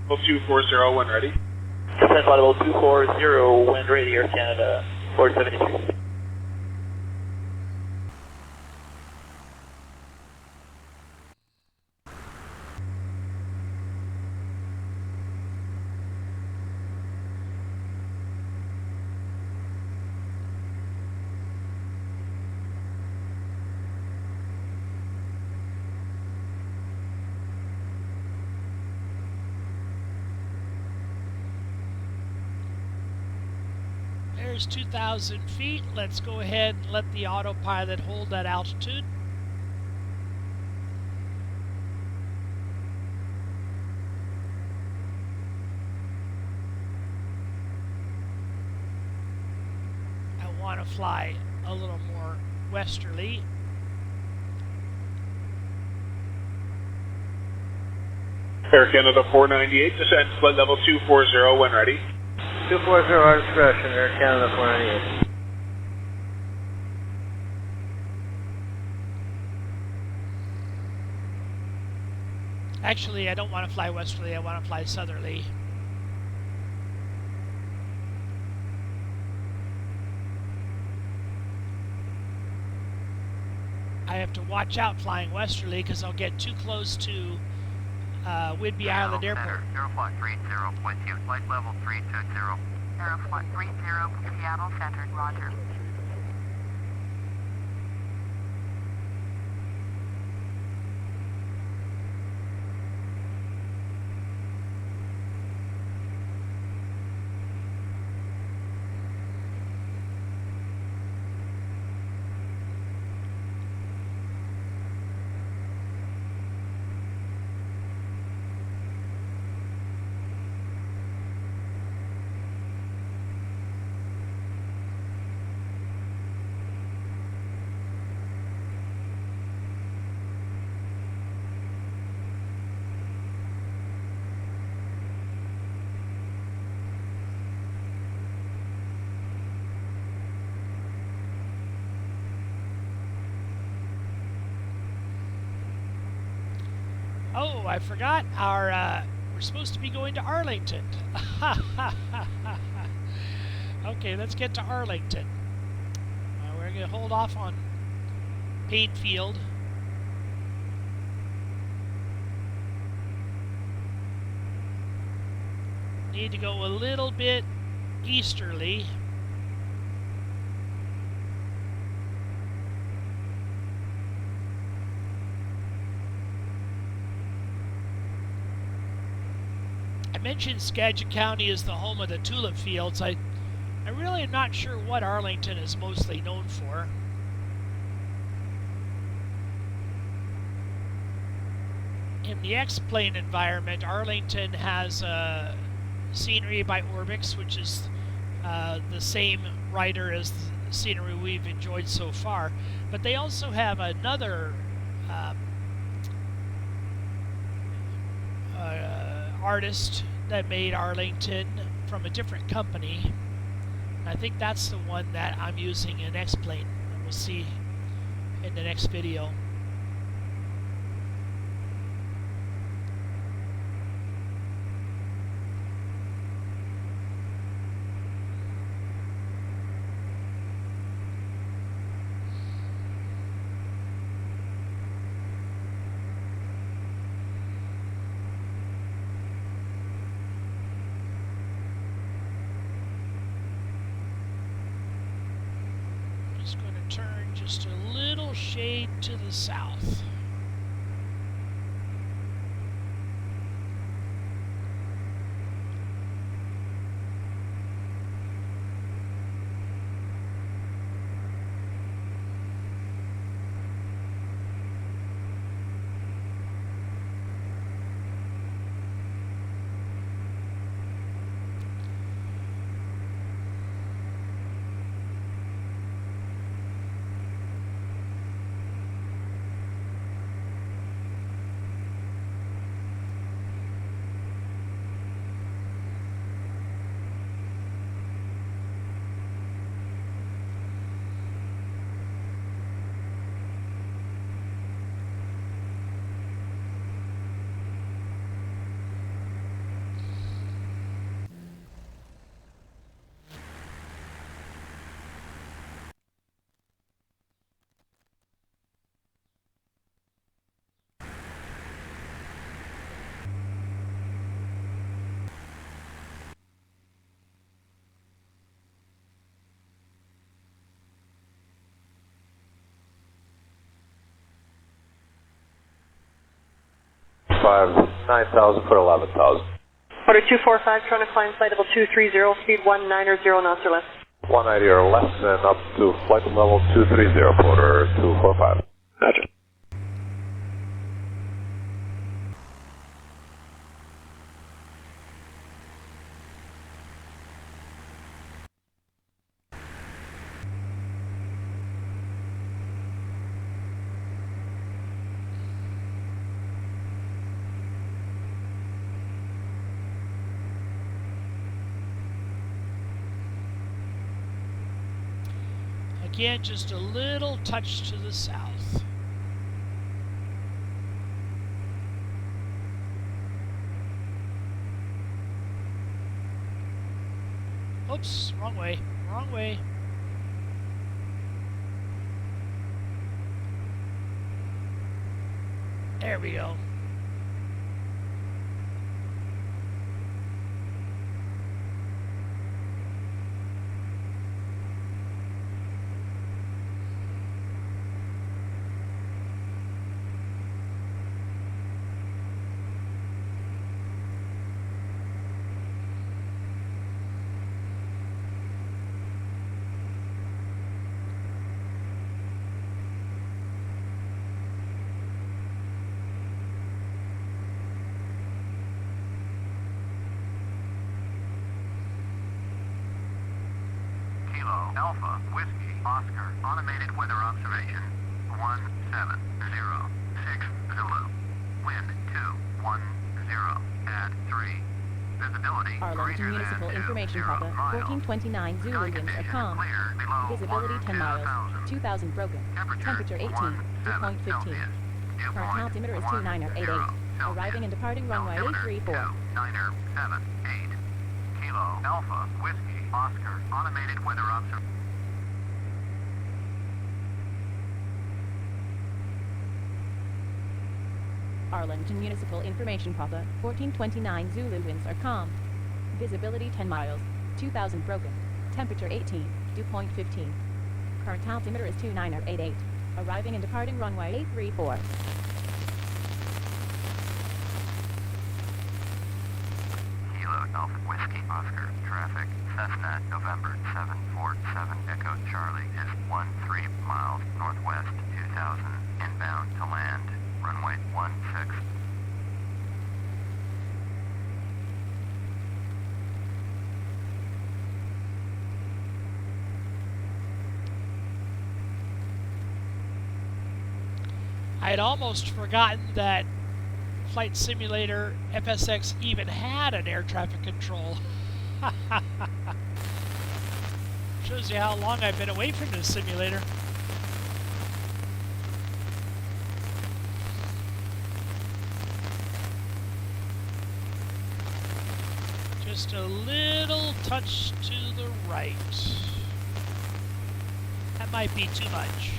Level 240 when ready. Defense level 240, wind ready, Air Canada 473. There's 2,000 feet. Let's go ahead and let the autopilot hold that altitude. I want to fly a little more westerly. Air Canada 498, descend flight level 240 when ready. 240 on discretion, Air Canada 498. Actually, I don't want to fly westerly. I want to fly southerly. I have to watch out flying westerly because I'll get too close to Whidbey Island Airport. Aeroflot 30.2, flight level 320. Aeroflot 30, Seattle Center, roger. Oh, I forgot our, we're supposed to be going to Arlington. Okay, let's get to Arlington. We're going to hold off on Paine Field. Need to go a little bit easterly. I mentioned Skagit County is the home of the tulip fields. I really am not sure what Arlington is mostly known for. in the X-plane environment, Arlington has scenery by Orbix, which is the same writer as the scenery we've enjoyed so far. But they also have another artist that made Arlington from a different company. I think that's the one that I'm using in X-plane, and we'll see in the next video. Just going to turn just a little shade to the south. Five, 9,000, put 11,000. Order 245, trying to climb flight level 230, speed 190 knots or less. 190 or less, and up to flight level 230, order 245. Roger. Again, just a little touch to the south. Oops, wrong way, wrong way. There we go. Alpha, Whiskey, Oscar, automated weather observation, 1706 Zulu, wind 210 at 3, visibility Arlington Municipal Information Papa, 1429 Zulu winds are calm, visibility 10 miles, 2,000 broken, temperature 18, dew point 15, current altimeter is 2988, arriving and departing runway 834. 978, Kilo, Alpha, Whiskey, Oscar, automated weather observation. Arlington Municipal Information Papa, 1429 Zulu winds are calm, visibility 10 miles, 2,000 broken, temperature 18, dew point 15, current altimeter is 2988, arriving and departing runway 834. Alpha Whiskey Oscar traffic Cessna November 747 Echo Charlie is 13 miles northwest 2000 inbound to land runway 16 I had almost forgotten that Flight Simulator FSX even had an air traffic control. Shows you how long I've been away from this simulator. Just a little touch to the right. That might be too much.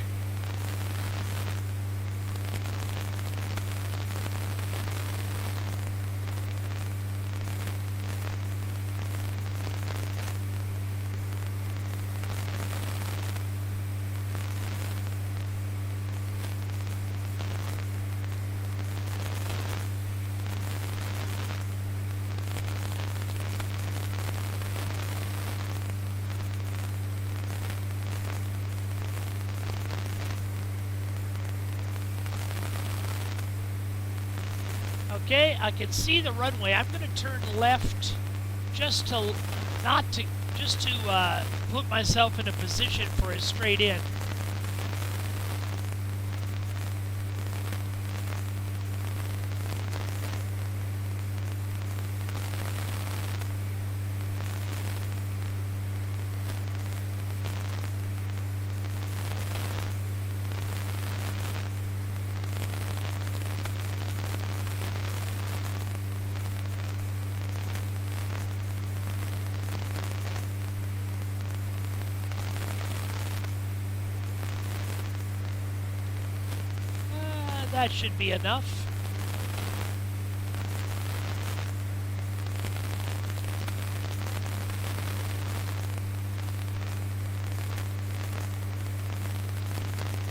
Okay, I can see the runway. I'm going to turn left just to put myself in a position for a straight in. That should be enough.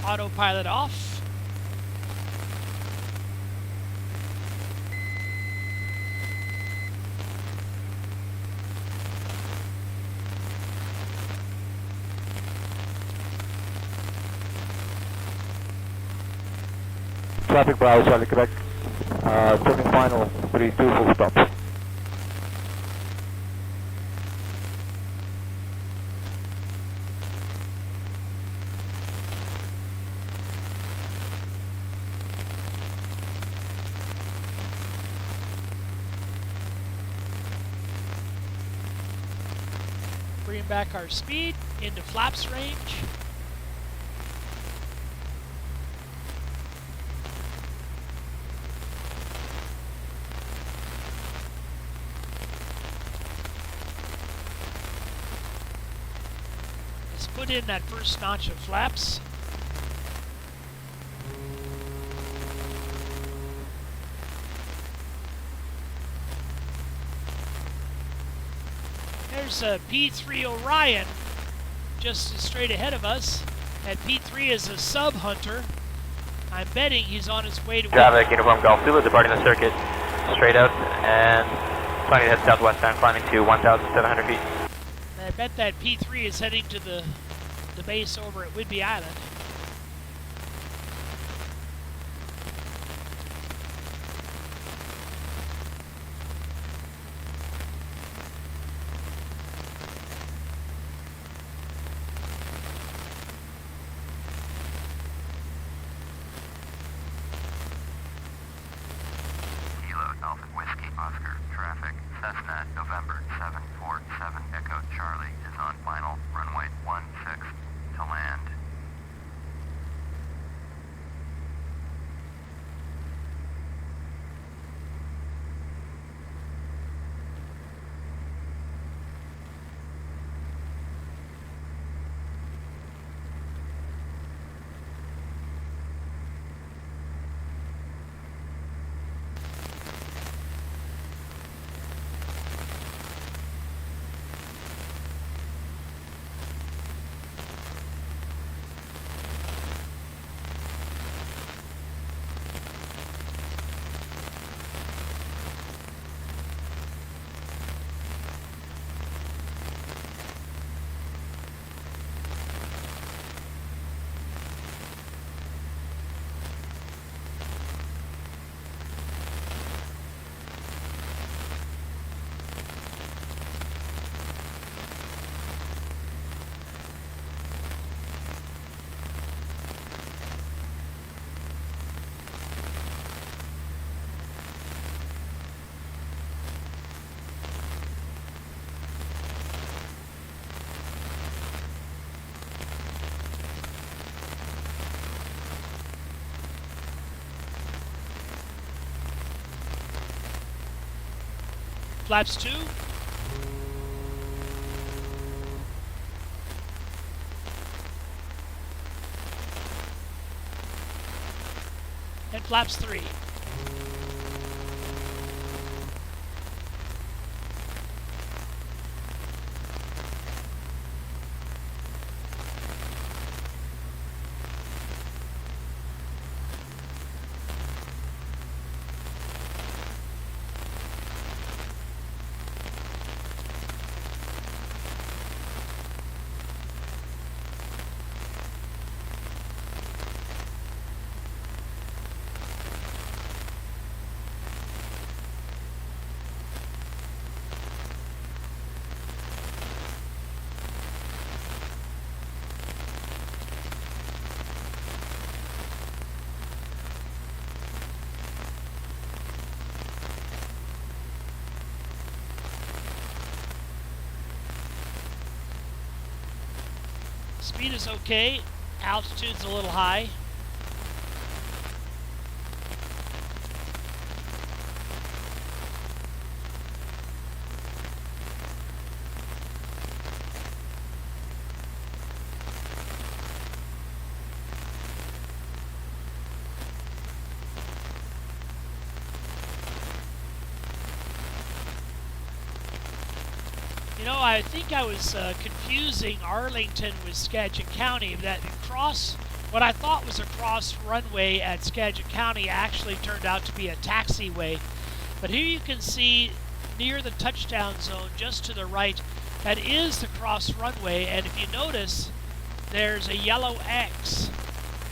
Autopilot off. Traffic Bravo, Charlie, Quebec. Turning final, 32, full stop. Bring back our speed into flaps range. Put in that first notch of flaps. There's a P3 Orion just straight ahead of us. And P3 is a sub-hunter. I'm betting he's on his way to... Traffic, Uniform Golf Zulu, departing the circuit, straight out, and planning to head southwestbound, climbing to 1,700 feet. I bet that P3 is heading to the base over at Whidbey Island. Kilo Alpha Whiskey Oscar traffic. Cessna November 747 Echo Charlie is on final runway 16 to land. Flaps 2. And flaps 3. Speed is okay, altitude's a little high. You know, I think I was confusing Arlington with Skagit County. That what I thought was a cross runway at Skagit County actually turned out to be a taxiway. But here you can see near the touchdown zone, just to the right, that is the cross runway. And if you notice, there's a yellow X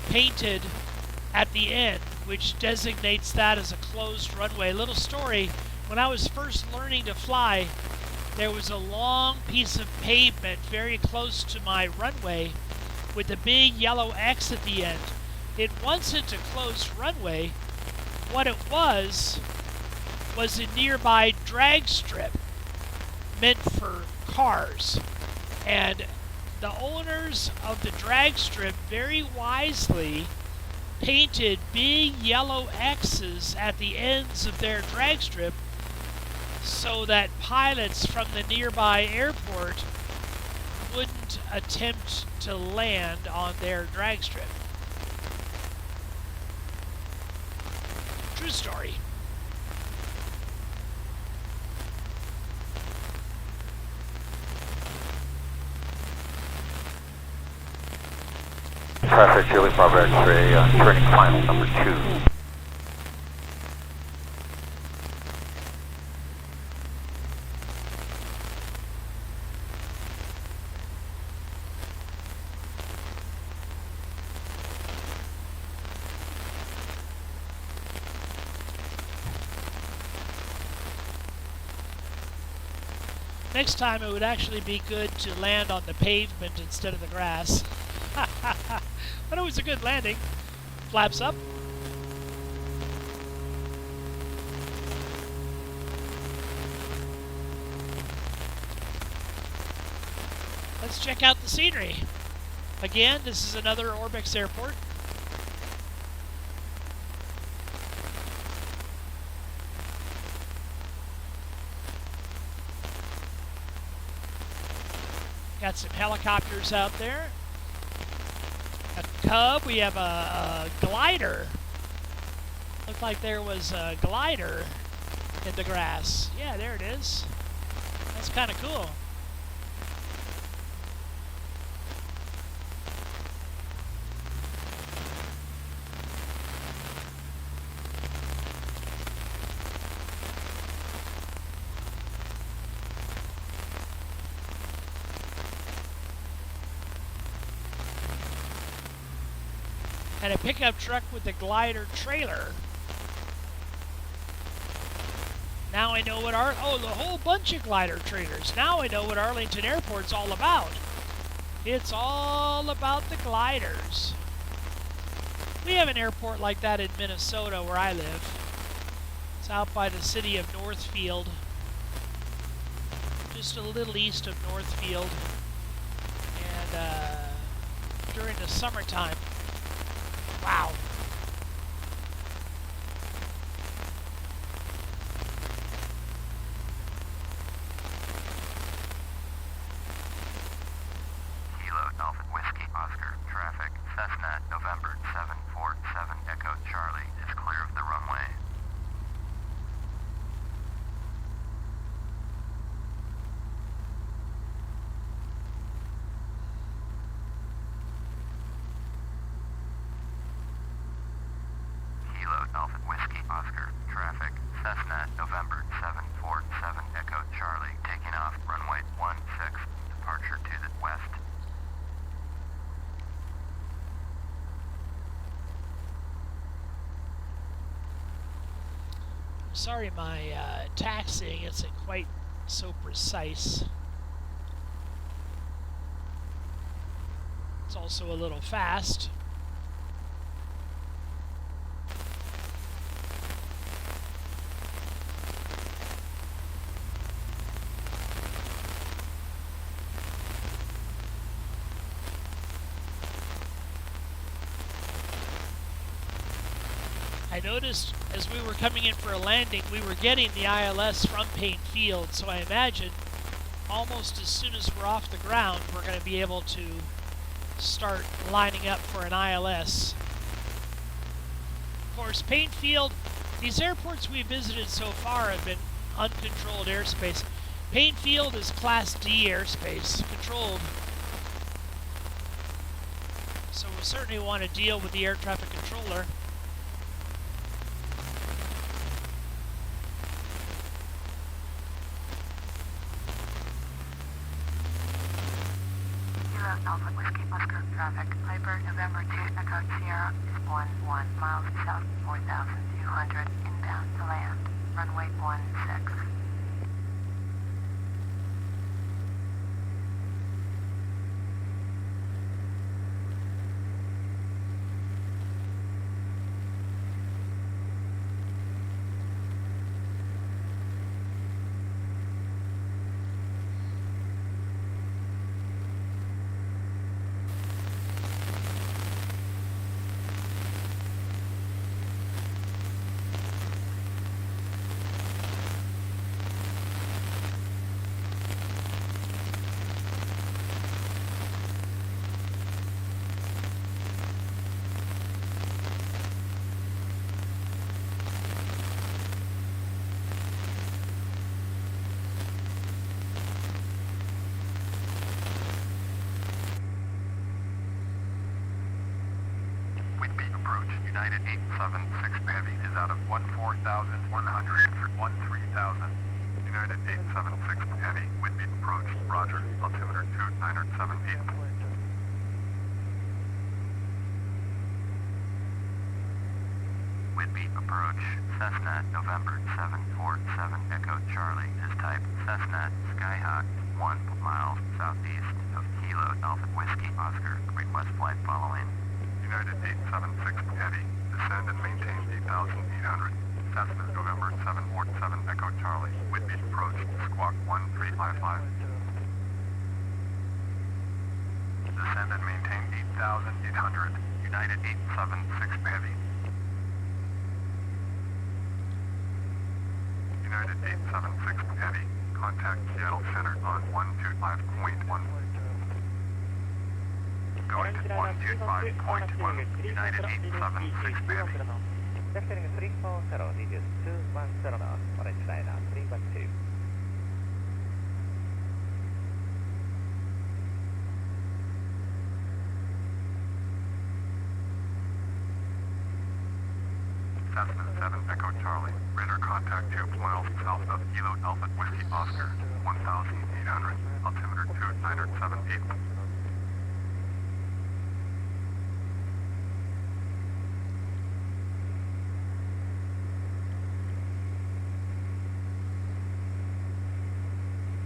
painted at the end, which designates that as a closed runway. Little story, when I was first learning to fly, there was a long piece of pavement very close to my runway with a big yellow X at the end. It wasn't a closed runway. What it was a nearby drag strip meant for cars. And the owners of the drag strip very wisely painted big yellow X's at the ends of their drag strip so that pilots from the nearby airport wouldn't attempt to land on their drag strip. True story. Traffic, Julie Bravo X-ray, turning final number 2. Next time it would actually be good to land on the pavement instead of the grass. But it was a good landing. Flaps up. Let's check out the scenery. Again, this is another Orbix Airport. Got some helicopters out there. A Cub. We have a glider. Looked like there was a glider in the grass. Yeah, there it is. That's kind of cool. And a pickup truck with a glider trailer. Now I know what the whole bunch of glider trailers. Now I know what Arlington Airport's all about. It's all about the gliders. We have an airport like that in Minnesota where I live. It's out by the city of Northfield. Just a little east of Northfield. And during the summertime, wow. Cessna, November 747 Echo Charlie, taking off runway 16, departure to the west. Sorry, my taxiing isn't quite so precise. It's also a little fast. I noticed as we were coming in for a landing, we were getting the ILS from Paine Field, so I imagine almost as soon as we're off the ground, we're going to be able to start lining up for an ILS. Of course, Paine Field, these airports we visited so far have been uncontrolled airspace. Paine Field is Class D airspace, controlled. So we certainly want to deal with the air traffic controller. Alpha Whiskey Oscar traffic. Piper, November 2, Echo Sierra is 11 miles south, 4,200 inbound to land. Runway 16. United 876 Heavy is out of 14,100 for 13,000. United 876 Heavy, Whitby approach, roger, altimeter 2978. Whitby approach, Cessna, November 747 Echo Charlie is type Cessna, Skyhawk, 1 miles southeast of Kilo Alpha Whiskey Oscar, request flight following. United 876 Heavy, descend and maintain 8,800. Cessna, November 747 Echo Charlie, Whitby approach, squawk 1355. Descend and maintain 8,800. United 876 Heavy. United 876 Heavy, contact Seattle Center on 125.1. Going to 125.1, United 876 Heavy. Vectoring 340, radius 210 knots, orange liner 312. Cessna 7 Echo Charlie, radar contact 2 miles south of Kilo Alpha Whiskey Oscar, 1,800, altimeter 2978.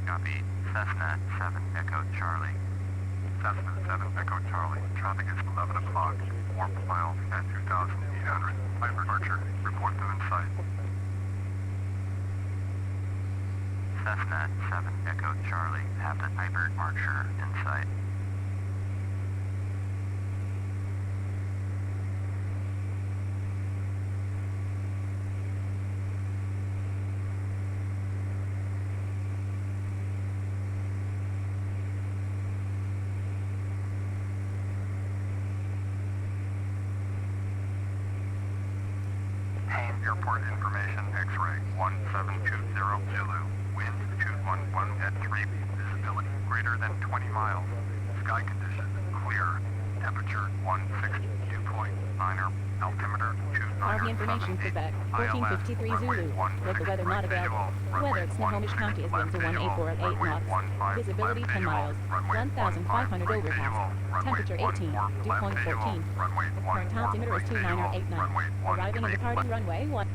Copy, Cessna 7 Echo Charlie. Cessna 7 Echo Charlie, traffic is 11 o'clock, 4 miles at 2,800. Piper Archer, report them in sight. Cessna 7 Echo Charlie, have the Piper Archer in sight. Paine Airport information, X-ray 1720 Zulu, wind 211 at 3, visibility greater than 20 miles, sky conditions clear, temperature 16, dew point 9er, altimeter 29er. Army information, Quebec, 1453 Zulu. Local weather not available. Weather at Snohomish County is winds are 184 at 8 knots. Visibility 10 miles. 1,500 overcast. Temperature 18, dew point 14. The current altimeter is 2989. Arriving and departing runway 1.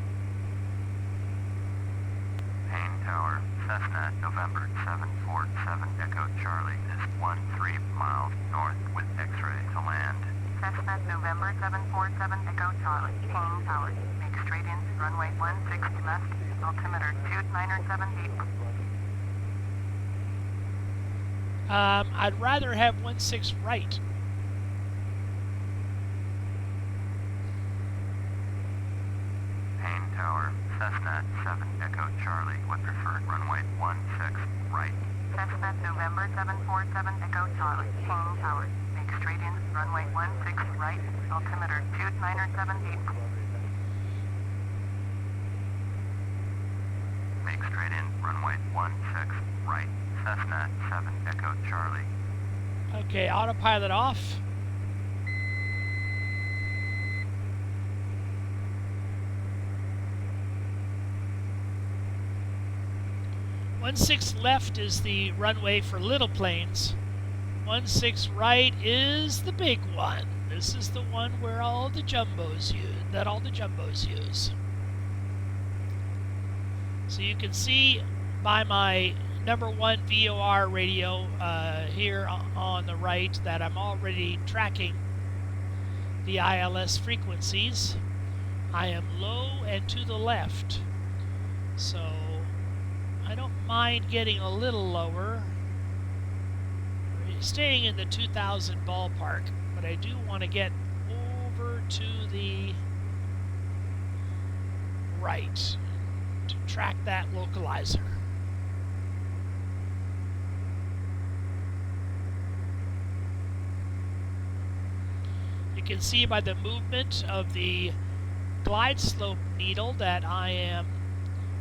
Paine Tower, Cessna, November 747 Echo Charlie is 13 miles north with X-ray to land. Cessna, November 747 Echo Charlie, Paine Tower. Make straight in, runway 16 left, altimeter 2970. I'd rather have 16 right. Paine Tower, Cessna 7 Echo Charlie with preferred runway 16 right. Cessna, November 747 Echo Charlie, Paine Tower. Make straight in, runway 16 right, altimeter 2970. Make straight in, runway 16 right. Cessna 7 Echo Charlie. Okay, autopilot off. One 6 left is the runway for little planes. 16 right is the big one. This is the one where all the jumbos use. So you can see by my number 1 VOR radio here on the right that I'm already tracking the ILS frequencies. I am low and to the left, so I don't mind getting a little lower, staying in the 2000 ballpark, but I do want to get over to the right to track that localizer. You can see by the movement of the glide slope needle that I am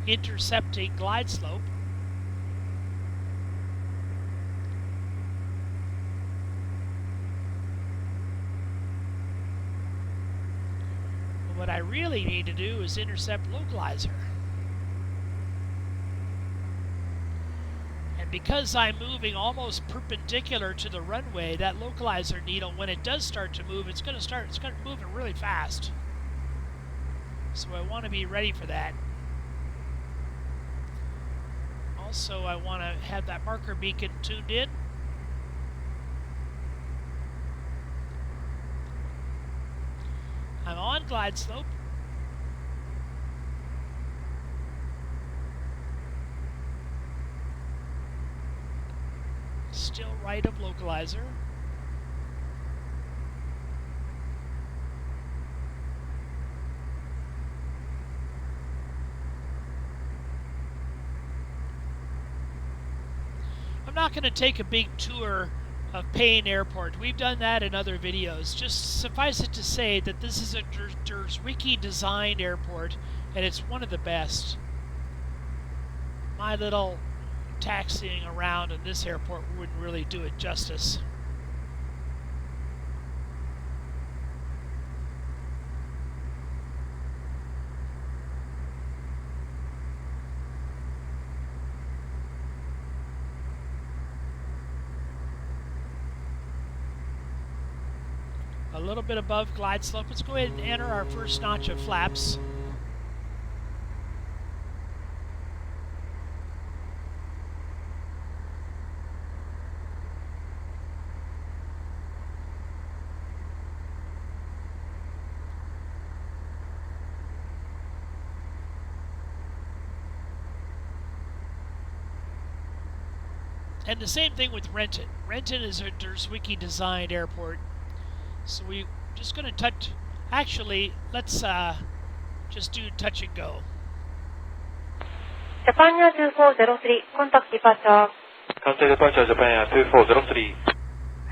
intercepting glide slope. But what I really need to do is intercept localizer. And because I'm moving almost perpendicular to the runway, that localizer needle, when it does start to move, it's going to move it really fast. So I want to be ready for that. Also, I want to have that marker beacon tuned in. I'm on glide slope. Still right of localizer. I'm not going to take a big tour of Paine Airport. We've done that in other videos. Just suffice it to say that this is a Wiki designed airport, and it's one of the best. My little taxiing around in this airport wouldn't really do it justice. A little bit above glide slope. Let's go ahead and enter our first notch of flaps. And the same thing with Renton. Renton is a Wiki designed airport. So we're just going to touch. Actually, let's just do touch and go. Japan Air 2403, contact departure. Contact departure, Japan Air 2403.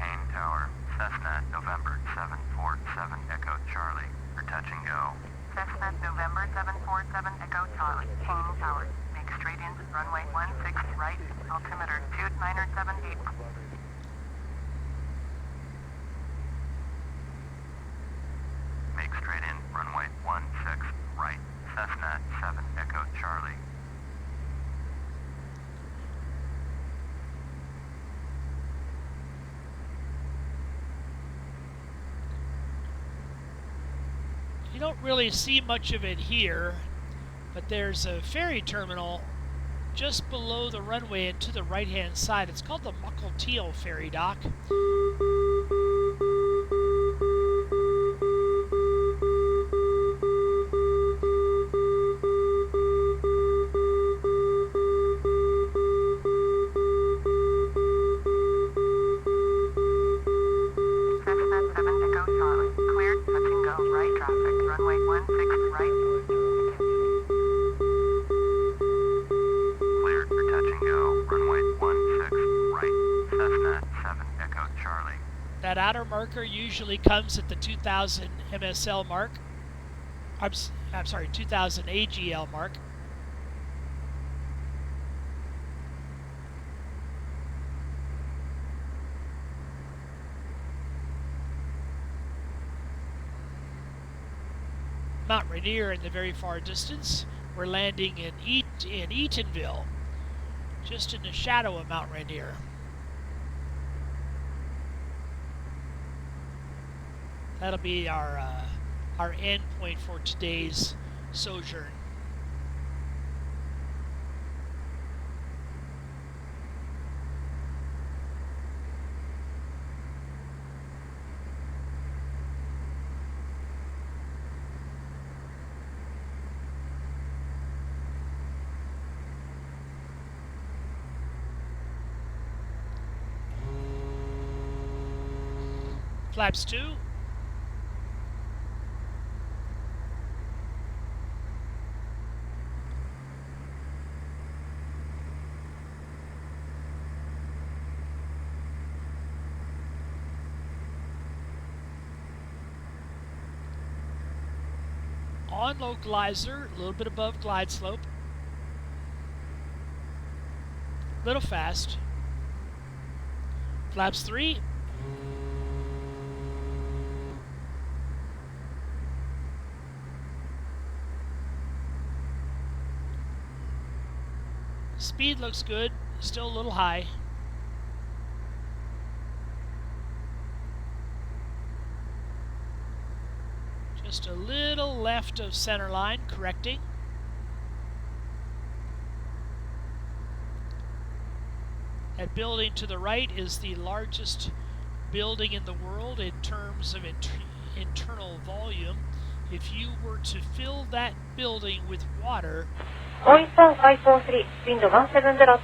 Paine Tower, Cessna, November 747 Echo Charlie, for touch and go. Cessna, November 747 Echo Charlie, Paine Tower. Make straight in, runway 16 right, altimeter 2970. don't really see much of it here, but there's a ferry terminal just below the runway and to the right-hand side. It's called the Muckle Teal ferry dock. That outer marker usually comes at the 2000 MSL mark. I'm sorry, 2000 AGL mark. Mount Rainier in the very far distance. We're landing in Eatonville, just in the shadow of Mount Rainier. That'll be our end point for today's sojourn. Flaps 2. On localizer, a little bit above glide slope. Little fast. Flaps 3. Speed looks good, still a little high. Just a little left of center line, correcting. That building to the right is the largest building in the world in terms of internal volume. If you were to fill that building with water, Boeing 543, wind 170 knots,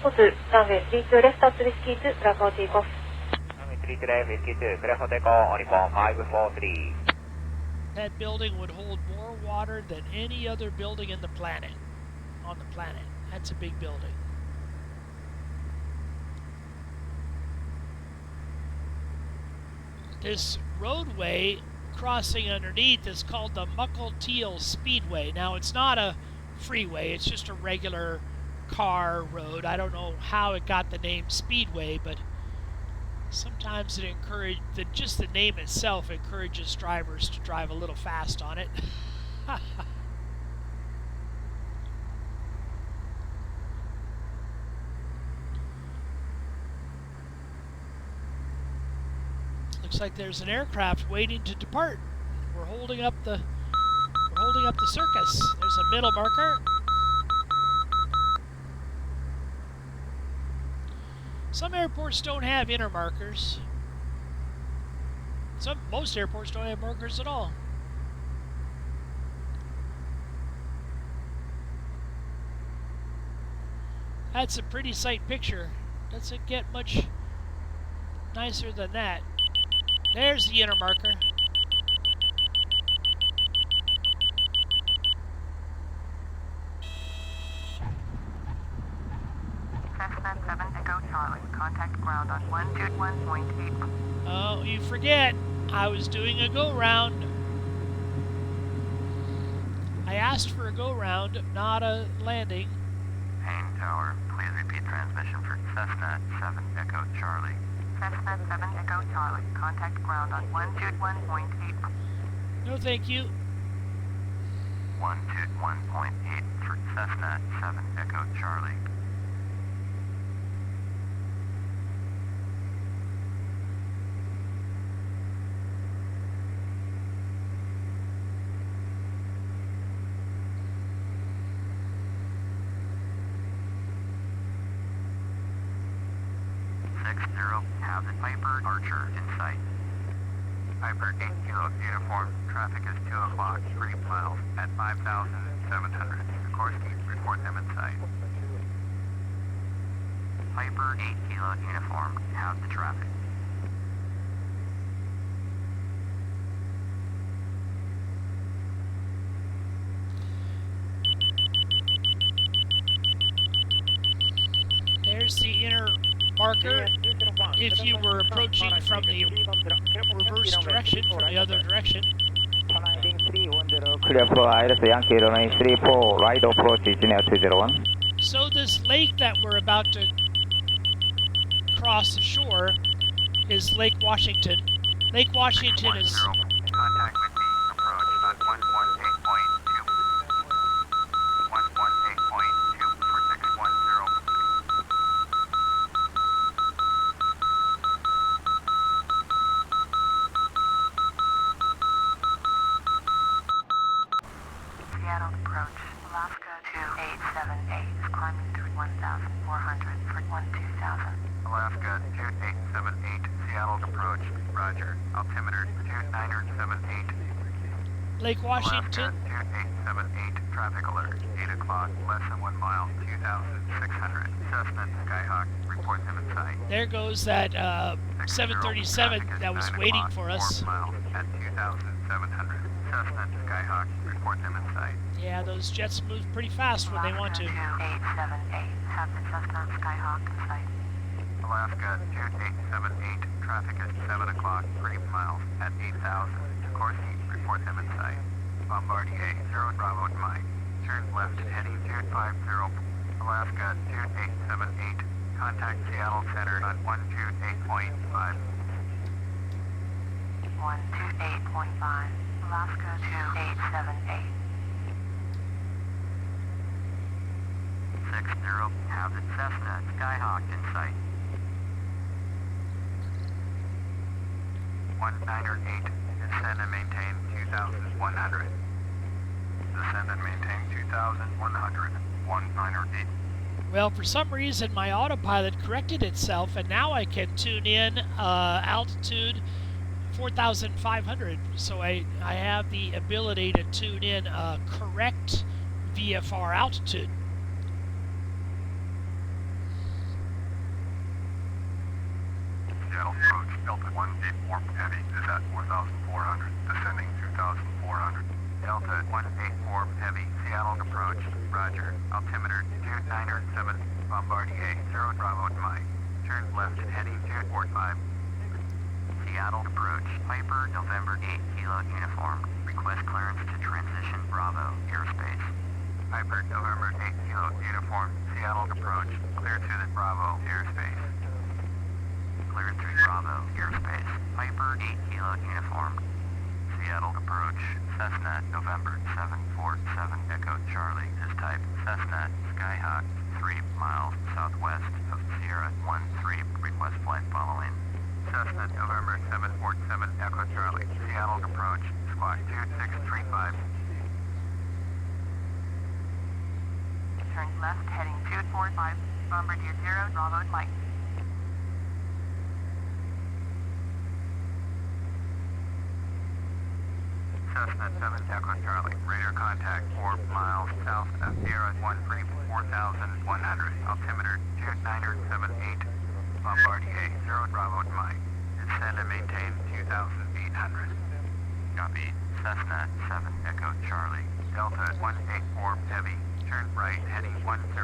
runway 32 left at Whiskey 2, clear for takeoff. Runway 32 left, Whiskey 2, clear for takeoff, on Nippon 543. that building would hold more water than any other building in the planet, on the planet. That's a big building. This roadway crossing underneath is called the Muckle Teal Speedway. Now, it's not a freeway, it's just a regular car road. I don't know how it got the name Speedway, but sometimes it just the name itself encourages drivers to drive a little fast on it. Looks like there's an aircraft waiting to depart. We're holding up the circus. There's a middle marker. Some airports don't have inner markers. Most airports don't have markers at all. That's a pretty sight picture. Doesn't get much nicer than that. There's the inner marker. Cessna 7 Echo Charlie, contact ground on 121.8. Oh, you forget, I was doing a go-round. I asked for a go-round, not a landing. Paine Tower, please repeat transmission for Cessna 7 Echo Charlie. Cessna 7 Echo Charlie, contact ground on 121.8. No, thank you. 121.8 for Cessna 7 Echo Charlie. have the Piper Archer in sight. Piper 8 Kilo uniform, traffic is 2 o'clock, 3 miles at 5,700. Sikorsky, report them in sight. Piper 8 Kilo uniform, have the traffic. There's the inner marker. If you were approaching from the reverse direction, from the other direction. Clear for Iris Yankee runway 34, right approach is near 201. So this lake that we're about to cross the shore is Lake Washington. Lake Washington is... Contact with me, approach on 118.2. 118.2 for 610. Seattle approach. Alaska 2878 is climbing through 1,400 for 12,000. Alaska 2878, Seattle approach. Roger. Altimeter 2978. Lake Washington. Alaska 2878, traffic alert. 8 o'clock, less than 1 mile, 2,600. Cessna, Skyhawk, report them in sight. There goes that 737 that was waiting for us. 4 miles at 2,700. Cessna, Skyhawk, report them in sight. Yeah, those jets move pretty fast when they want to. 2878, have the Cessna Skyhawk in sight. Alaska 2878, traffic at 7 o'clock, 3 miles at 8,000. Sikorsky, report them in sight. Bombardier 0 Bravo to Mike. Turn left heading 250. Alaska 2878, contact Seattle Center on 128.5. 128.5, Alaska 2878. 60, have the Cessna Skyhawk in sight. 198, descend and maintain 2,100. Descend and maintain 2,100. 198. Well, for some reason, my autopilot corrected itself, and now I can tune in altitude 4,500. So I have the ability to tune in correct VFR altitude. Seattle approach, Delta 184 heavy is at 4,400, descending 2,400. Delta 184 heavy, Seattle approach, roger. Altimeter 2907, Bombardier 0 Bravo to Mike. Turn left heading 245. Seattle approach, Piper November 8 Kilo uniform. Request clearance to transition Bravo airspace. Piper November 8 Kilo uniform, Seattle approach, clear to the Bravo airspace. Clear through Bravo airspace. Piper 8 Kilo uniform. Seattle approach. Cessna November 747 Echo Charlie is type Cessna Skyhawk 3 miles southwest of Sierra 13. Request flight following. Cessna November 747 Echo Charlie. Seattle approach. Squawk 2635. Turn left heading 245, Bombardier 0 Bravo to Mike. Cessna 7 Echo Charlie, radar contact 4 miles south of Sierra 13, 4,100, altimeter 2978, Bombardier 0 Bravo to Mike, descend and maintain 2,800. Copy, Cessna 7 Echo Charlie, Delta 184 heavy, turn right heading 105.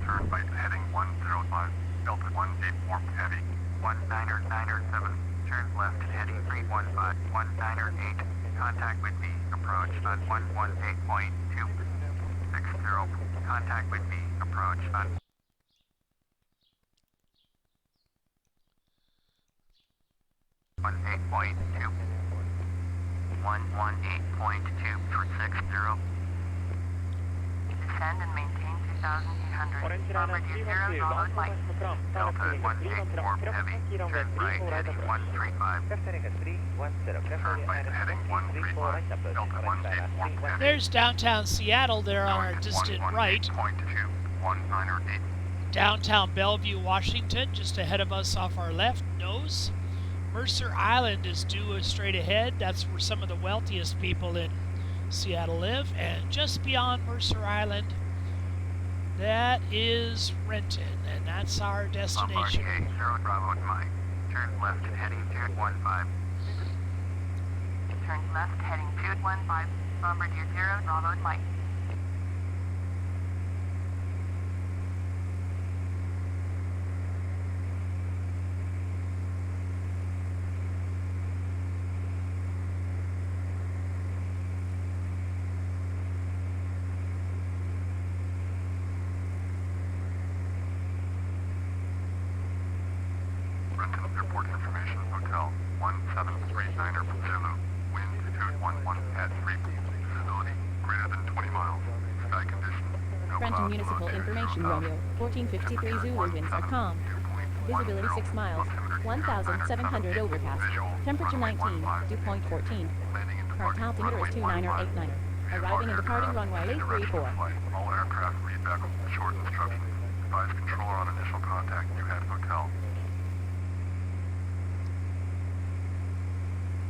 Turn right heading 105, Delta 184 heavy, 19907. Turn left heading 315, 198. Contact with me, approach on 118.260. Contact with me, approach on 118.2. 118.2 for 60. Descend and maintain 2,800. Bombardier 0 Bravo to Mike. Delta 184 heavy, turn right heading 135. Turn right heading 135. Delta 184 heavy. There's downtown Seattle there on our distant right. 118.2, 198. Downtown Bellevue, Washington, just ahead of us off our left nose. Mercer Island is due straight ahead. That's where some of the wealthiest people in Seattle live. And just beyond Mercer Island, that is Renton, and that's our destination. Bombardier, 0 Bravo Mike. Turn left heading 215. Turn left heading 215. Bombardier 0 Bravo Mike. Renton Airport information, Hotel 1739er from Zulu. Wind 211 at 3 visibility greater than 20 miles. Sky condition, no Renton clouds, Municipal low Information clouds. Romeo, 1453 Zulu winds are calm. Visibility 6 miles, 1,700 overcast. Temperature 19, dew point 14. Current altimeter is 29er. Arriving and departing runway 834. All aircraft read back short instructions. Advise controller on initial contact. You had hotel.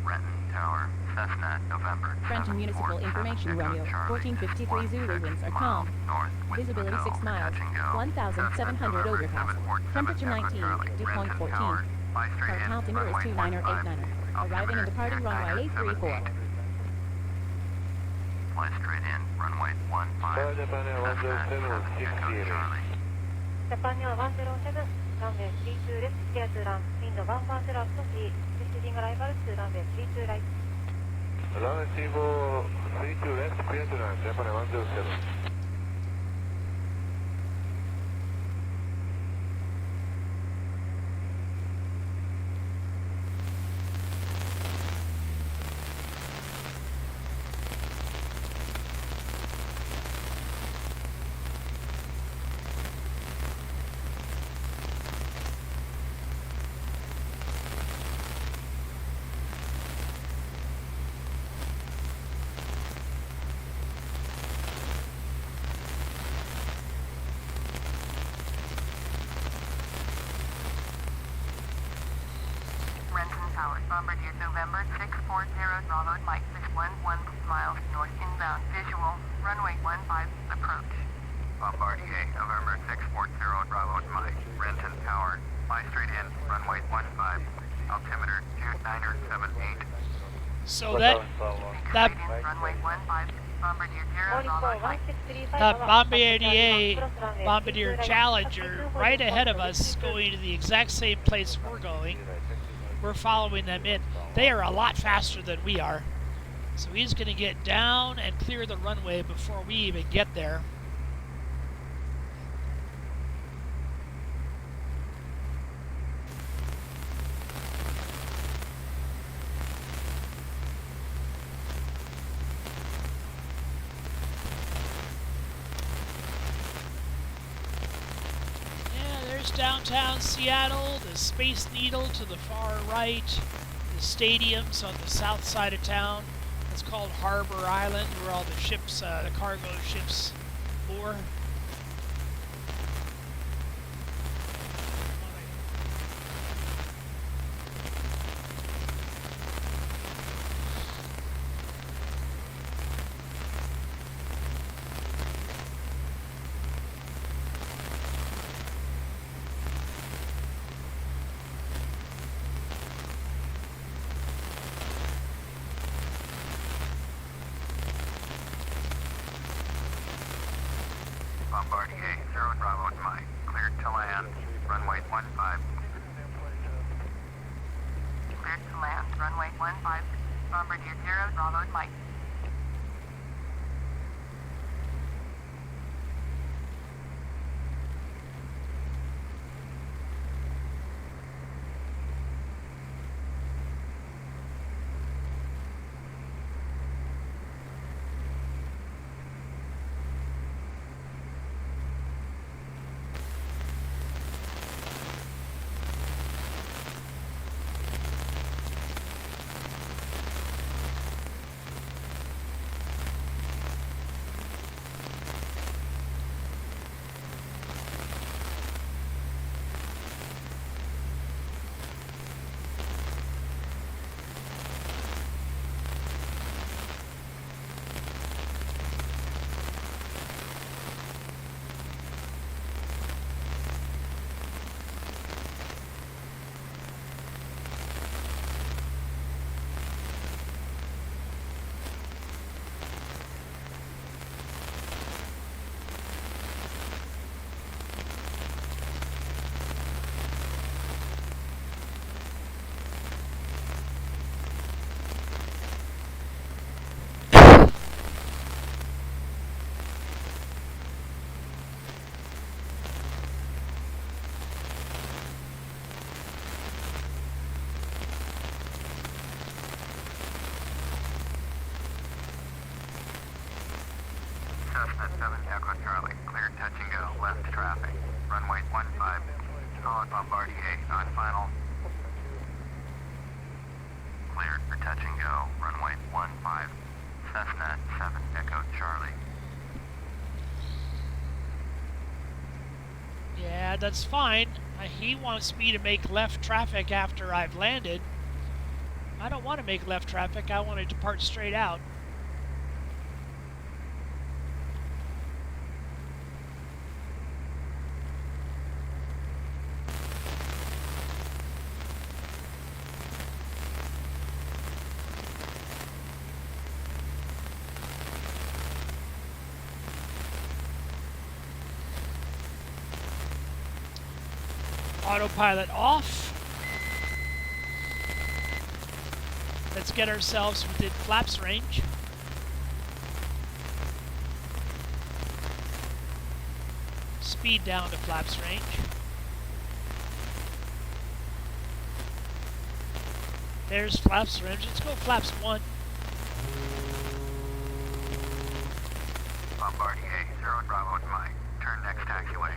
Renton Tower, Cessna, November. Renton Municipal Information Romeo, 1453 Zulu winds are calm. Visibility 6 miles, 1,700 overcast. Temperature 19, dew point 14. Current altimeter is 29er. Arriving and departing runway 834. Fly straight in, runway 15. Cessna, Echo Charlie. ジャパンには107、ランウェイ32です。クリア2ラン、ウィンド110アット3、リシービングライバル2ランウェイ32ライト。ランウェイ35、32レス、クリアトゥラン、ジャパン107。Renton Tower, Bombardier November 640 Bravo Mike 611 miles north inbound visual, runway 15 approach. Bombardier, November 640 Bravo Mike. Renton Tower, fly straight in, runway 15. Altimeter 2978. So that Straight in, runway 15. Bombardier 0 Bravo Mike. Bombardier Challenger right ahead of us, going to the exact same place we're going. We're following them in. They are a lot faster than we are. So he's going to get down and clear the runway before we even get there. Downtown Seattle, the Space Needle to the far right, the stadium's on the south side of town. It's called Harbor Island, where all the ships, the cargo ships moor. Bombardier, 0 Bravo Mike. Cleared to land, runway 15. Cleared to land, runway 15. Bombardier 0 Bravo Mike. Cessna 7 Echo Charlie, clear touch and go, left traffic. Runway 15, solid Bombardier, non-final. Clear for touch and go, runway 15, Cessna 7 Echo Charlie. Yeah, that's fine. He wants me to make left traffic after I've landed. I don't want to make left traffic. I want to depart straight out. Autopilot off. Let's get ourselves within flaps range. Speed down to flaps range. There's flaps range. Let's go flaps 1. Bombardier, 0 Bravo to Mike. Turn next taxiway.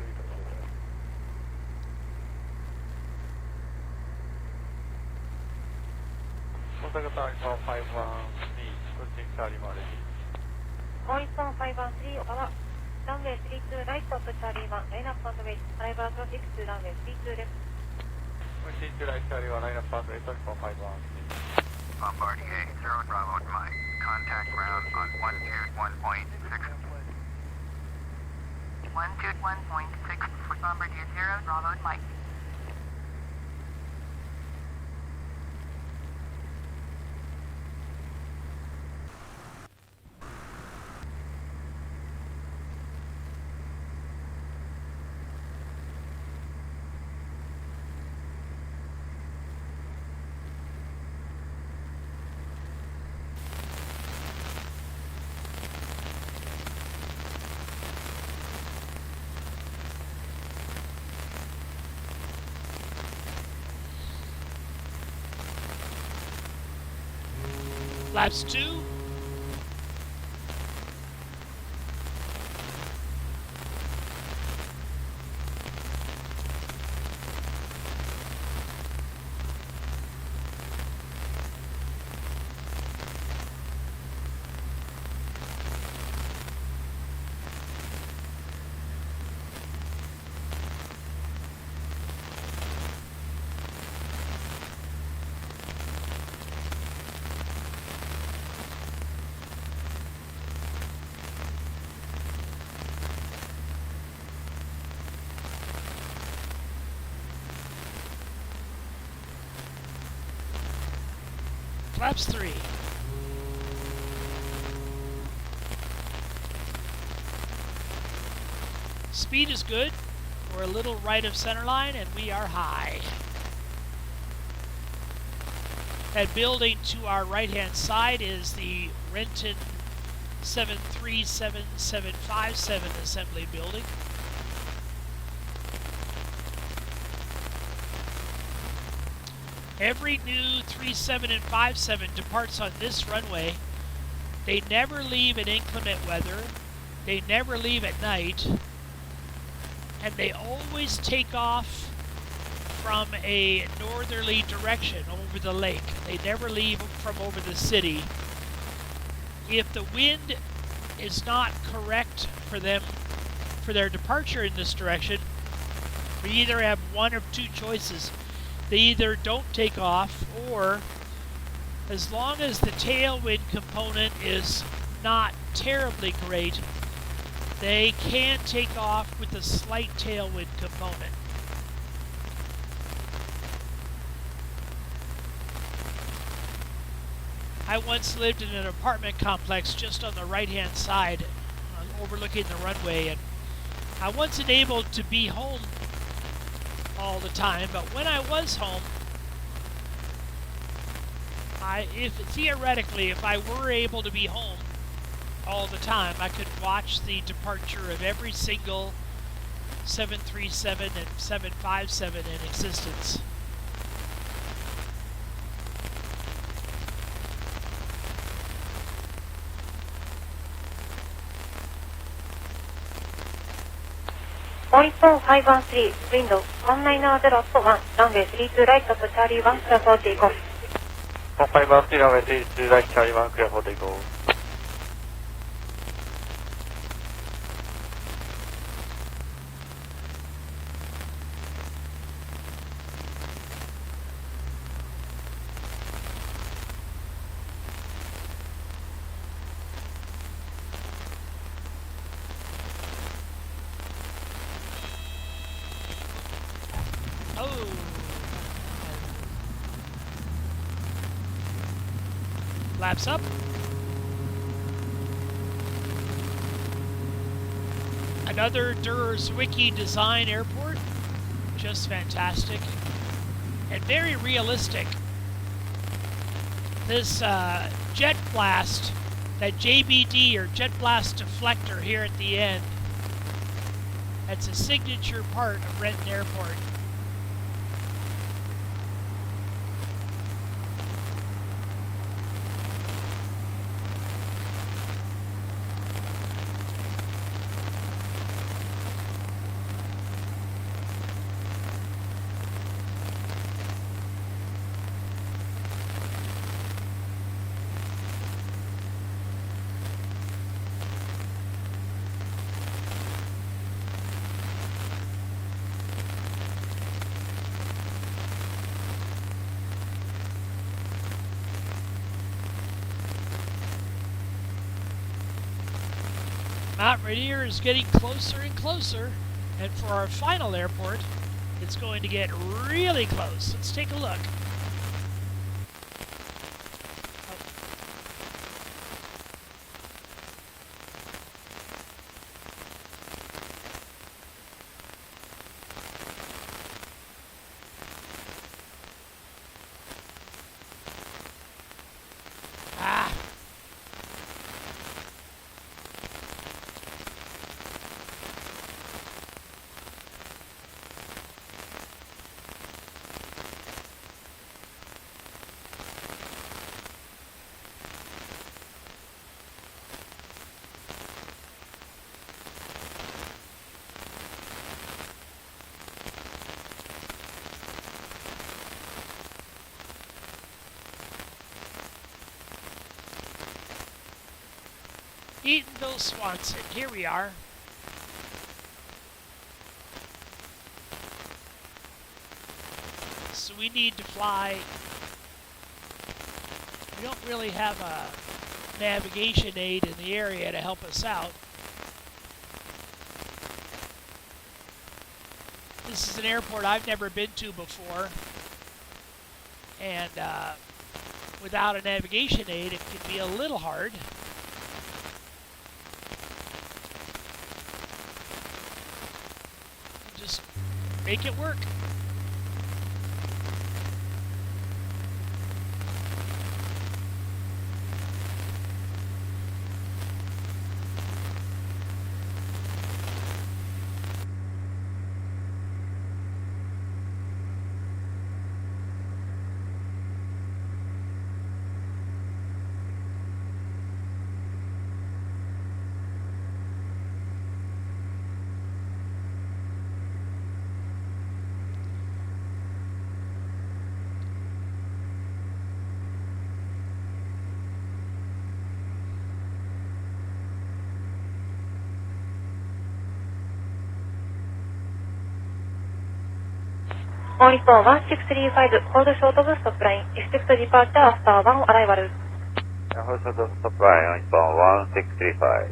Osaka Tower 513, approaching Charlie Mall. Horizon 513 Okawa. Runway 32 right to Charlie 1, line up on the way. Arrival traffic to runway 32 left. 32 right Charlie 1, line up on the way, 3451. Bombardier, 0 Bravo to Mike. Contact ground on 121.6. 121.6 for Bombardier 0 Bravo to Mike. Flaps 2. Flaps 3. Speed is good. We're a little right of center line and we are high. That building to our right hand side is the Renton 737757 assembly building. Every new 37 and 57 departs on this runway. They never leave in inclement weather. They never leave at night. And they always take off from a northerly direction over the lake. They never leave from over the city. If the wind is not correct for them, for their departure in this direction, we either have one of two choices. They either don't take off, or as long as the tailwind component is not terribly great, they can take off with a slight tailwind component. I once lived in an apartment complex just on the right-hand side, overlooking the runway, and I wasn't able to be home all the time, but when I was home, theoretically, if I were able to be home all the time, I could watch the departure of every single 737 and 757 in existence. 1 wind 190 at 1, runway 32 right to Charlie 1, clear for takeoff. 153 runway 32 right, Charlie 1, clear for takeoff. Oh. Laps up. Another Durzwicki design airport. Just fantastic. And very realistic. This jet blast, that JBD or jet blast deflector here at the end, that's a signature part of Renton Airport. Mount Rainier is getting closer and closer, and for our final airport, it's going to get really close. Let's take a look. Eatonville, Swanson. Here we are. So we need to fly. We don't really have a navigation aid in the area to help us out. This is an airport I've never been to before. And without a navigation aid, it can be a little hard. Just make it work. Only for 1635, hold short of stop line. Expect departure after 1 arrival. Hold short of stop line, only for 1635.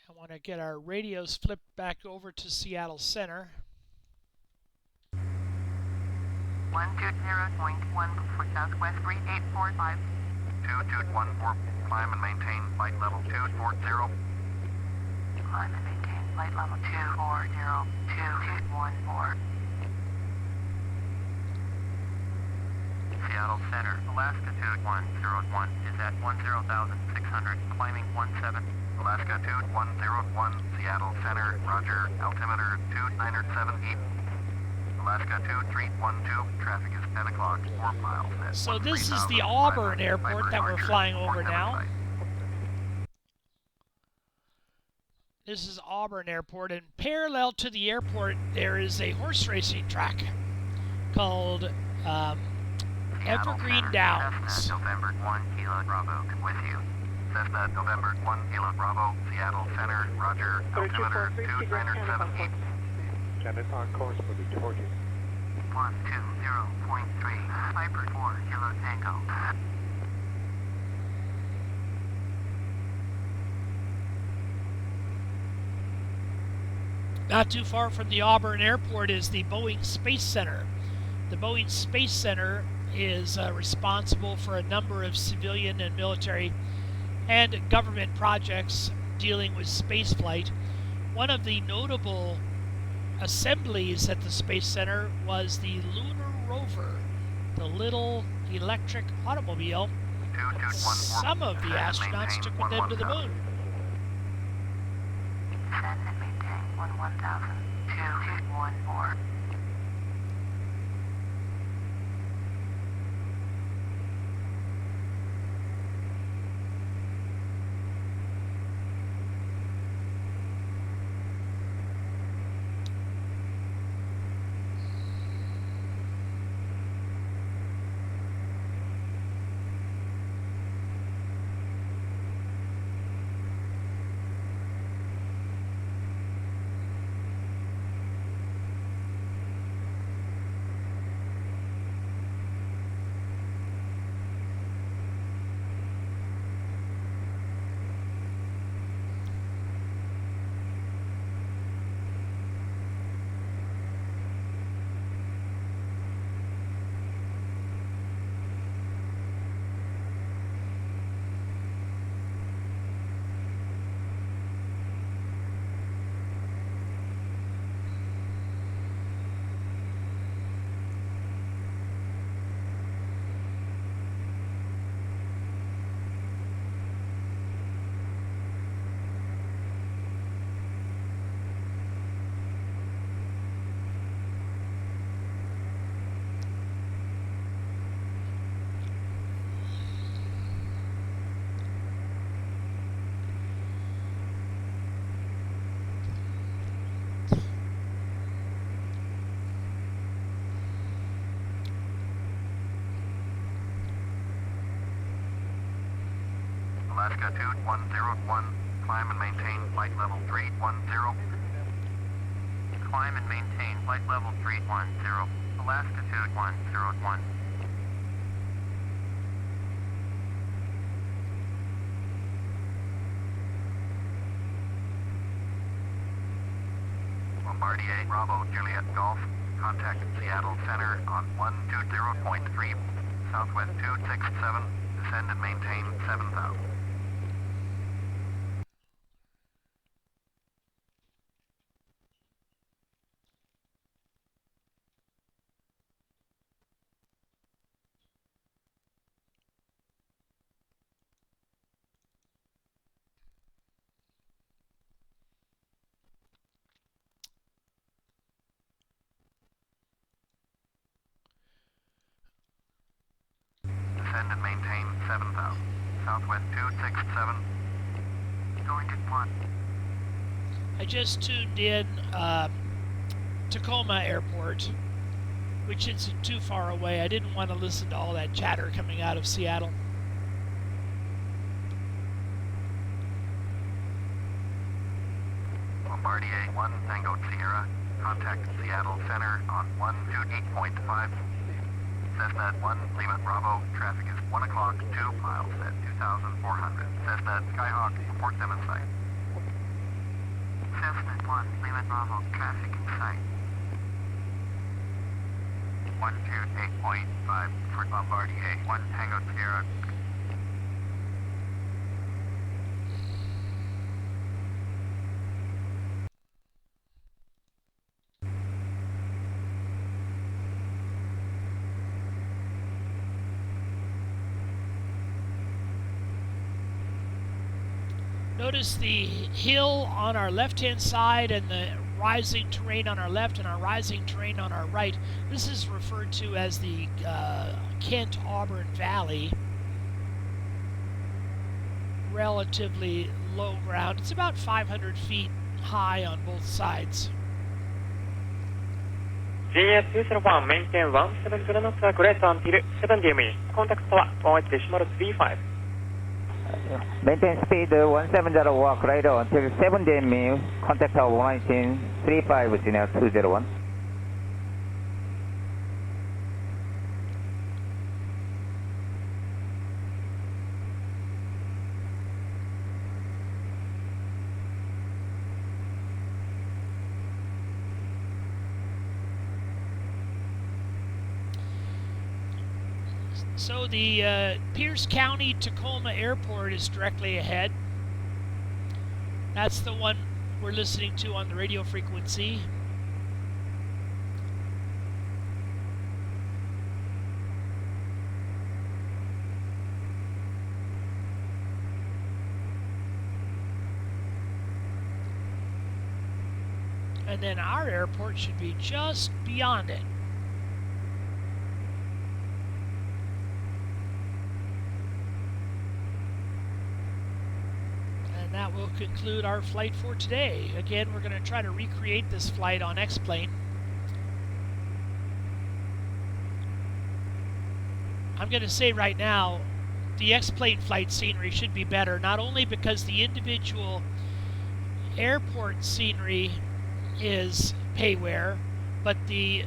I want to get our radios flipped back over to Seattle Center. 120.1 for Southwest 3845. 2214, climb and maintain flight level 240. Climb and maintain flight level 240, 2214. Seattle Center, Alaska 2101 is at 10,600, climbing 17. Alaska 2101, Seattle Center, roger, altimeter 2978. Alaska 2312, traffic is 10 o'clock, 4 miles at So this is the Auburn Airport that we're flying over now. This is Auburn Airport, and parallel to the airport there is a horse racing track called Evergreen Downs. Cessna November 1 Kilo Bravo with you. Cessna November 1 Kilo Bravo, Seattle Center, roger, altimeter 2978. Janet on course for Detroit. 120.3, Viper 4 Kilo Tango. Not too far from the Auburn Airport is the Boeing Space Center. The Boeing Space Center is responsible for a number of civilian and military and government projects dealing with spaceflight. One of the notable assemblies at the Space Center was the Lunar Rover, the little electric automobile some of the astronauts took with them to the moon. Descend and maintain 11,214. Alaska 2101, climb and maintain flight level 310. Climb and maintain flight level 310, Alaska 2101. Bombardier Bravo Juliet Golf, contact Seattle Center on 120.3, Southwest 267, descend and maintain 7,000. Descend and maintain 7,000. Southwest 267. Going to 1. I just tuned in Tacoma Airport, which isn't too far away. I didn't want to listen to all that chatter coming out of Seattle. Bombardier 1 Tango Sierra, contact Seattle Center on 128.5. Cessna 1 Lima Bravo, traffic is 1 o'clock, 2 miles at 2,400. Cessna Skyhawk, report them in sight. Cessna 1, Lima Bravo, traffic in sight. 128.5 for Bombardier, 1 Tango Sierra. Notice the hill on our left-hand side and the rising terrain on our left and our rising terrain on our right. This is referred to as the Kent-Auburn Valley. Relatively low ground. It's about 500 feet high on both sides. JS201, maintain 17 knots, great on Teal, 7 DME. Contact tower, 4135. Maintain speed 170 radar until 7 DME. Contact tower 11935, Gmail 201. So the Pierce County Tacoma Airport is directly ahead. That's the one we're listening to on the radio frequency. And then our airport should be just beyond it. That will conclude our flight for today. Again, we're going to try to recreate this flight on X-Plane. I'm going to say right now, the X-Plane flight scenery should be better, not only because the individual airport scenery is payware, but the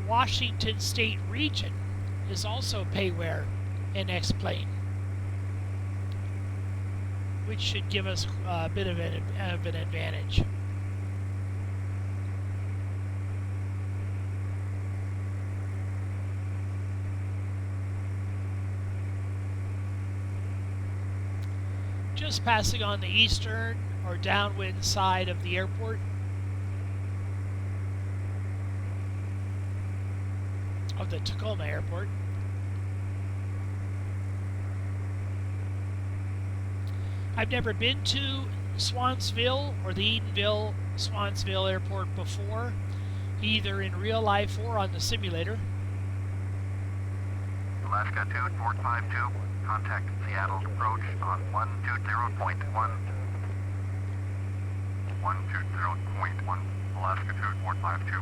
Washington State region is also payware in X-Plane, which should give us a bit of an advantage. Just passing on the eastern or downwind side of the airport, of the Tacoma Airport. I've never been to Swansville or the Eatonville-Swansville Airport before, either in real life or on the simulator. Alaska 2452, contact Seattle approach on 120.1. 120.1, Alaska 2452.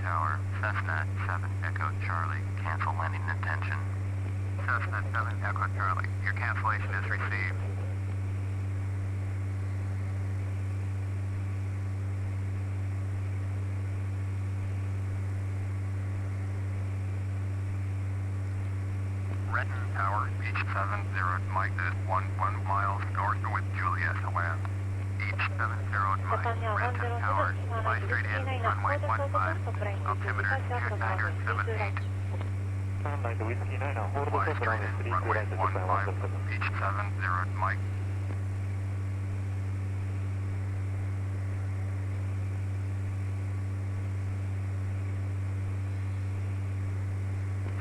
Tower, Cessna 7 Echo Charlie, cancel landing intention. Cessna 7 Echo Charlie, your cancellation is received. Renton Tower, Beach 70, Mike is 11 miles north with Juliet to land. Beach 70, Mike, Renton Tower, fly straight in, runway 15, altimeter 2978. Like the Whiskey 9, hold Fly the straight in, runway 15, Beach 70, Mike.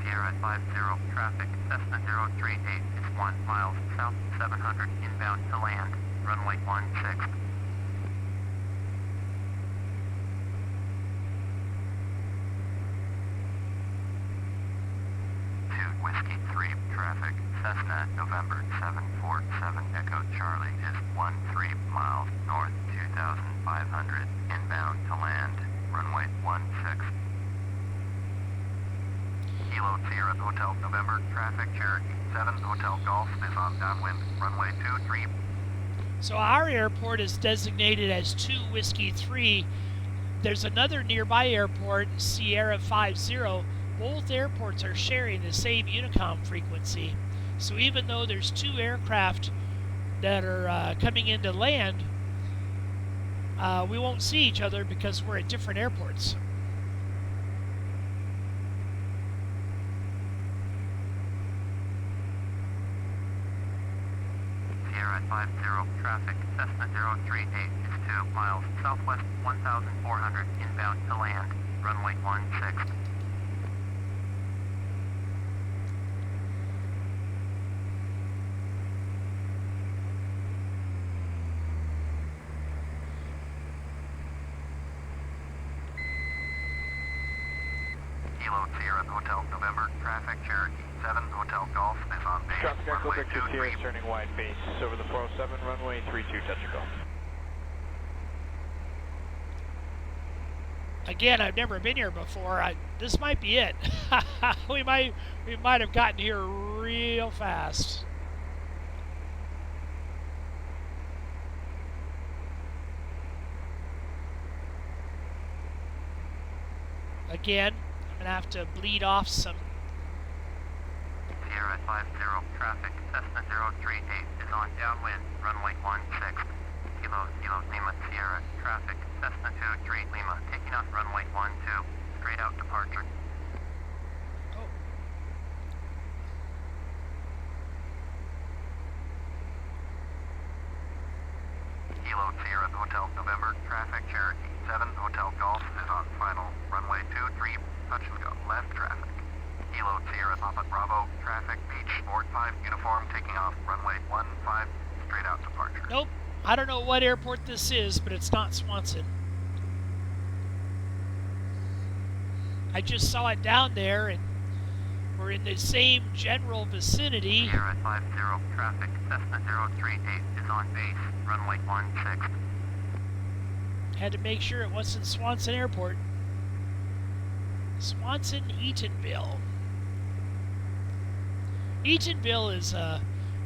Sierra 50, traffic, Cessna 038 is 1 mile south, 700 inbound to land, runway 16. Whiskey 3, traffic, Cessna, November 747 Echo Charlie is 13 miles north, 2,500, inbound to land, runway 16. Kilo Sierra Hotel, November, traffic, Cherokee 7, Hotel Golf is on downwind, runway 23. So our airport is designated as 2 Whiskey 3. There's another nearby airport, Sierra 50. Both airports are sharing the same Unicom frequency. So even though there's 2 aircraft that are coming into land, we won't see each other because we're at different airports. Sierra 50, traffic, Cessna 038 is 2 miles southwest, 1,400, inbound to land, runway 16. Kilo Sierra Hotel, November, traffic, Cherokee 7, Hotel Golf is on base, Traffic Echo runway Victor 23. Sierra turning wide base over the 407, runway 32, touch and go. Again, I've never been here before. This might be it. we might have gotten here real fast. Again, I'm gonna have to bleed off some. Sierra 50, traffic, Cessna 038 is on downwind, runway 16. Kilo Lima Sierra, traffic, Cessna 23 Lima, taking off runway 12, straight out departure. Oh. Kilo Sierra Hotel, November, traffic, Cherokee 7, Hotel Golf is on final, runway 23, touch and go, left traffic. Kilo Sierra Papa Bravo, traffic, beach, board 5, uniform, taking off, runway 15, straight out departure. Nope. I don't know what airport this is, but it's not Swanson. I just saw it down there, and we're in the same general vicinity. Sierra 50, traffic, Cessna 038 is on base, runway 16. Had to make sure it wasn't Swanson Airport. Swanson-Eatonville. Eatonville is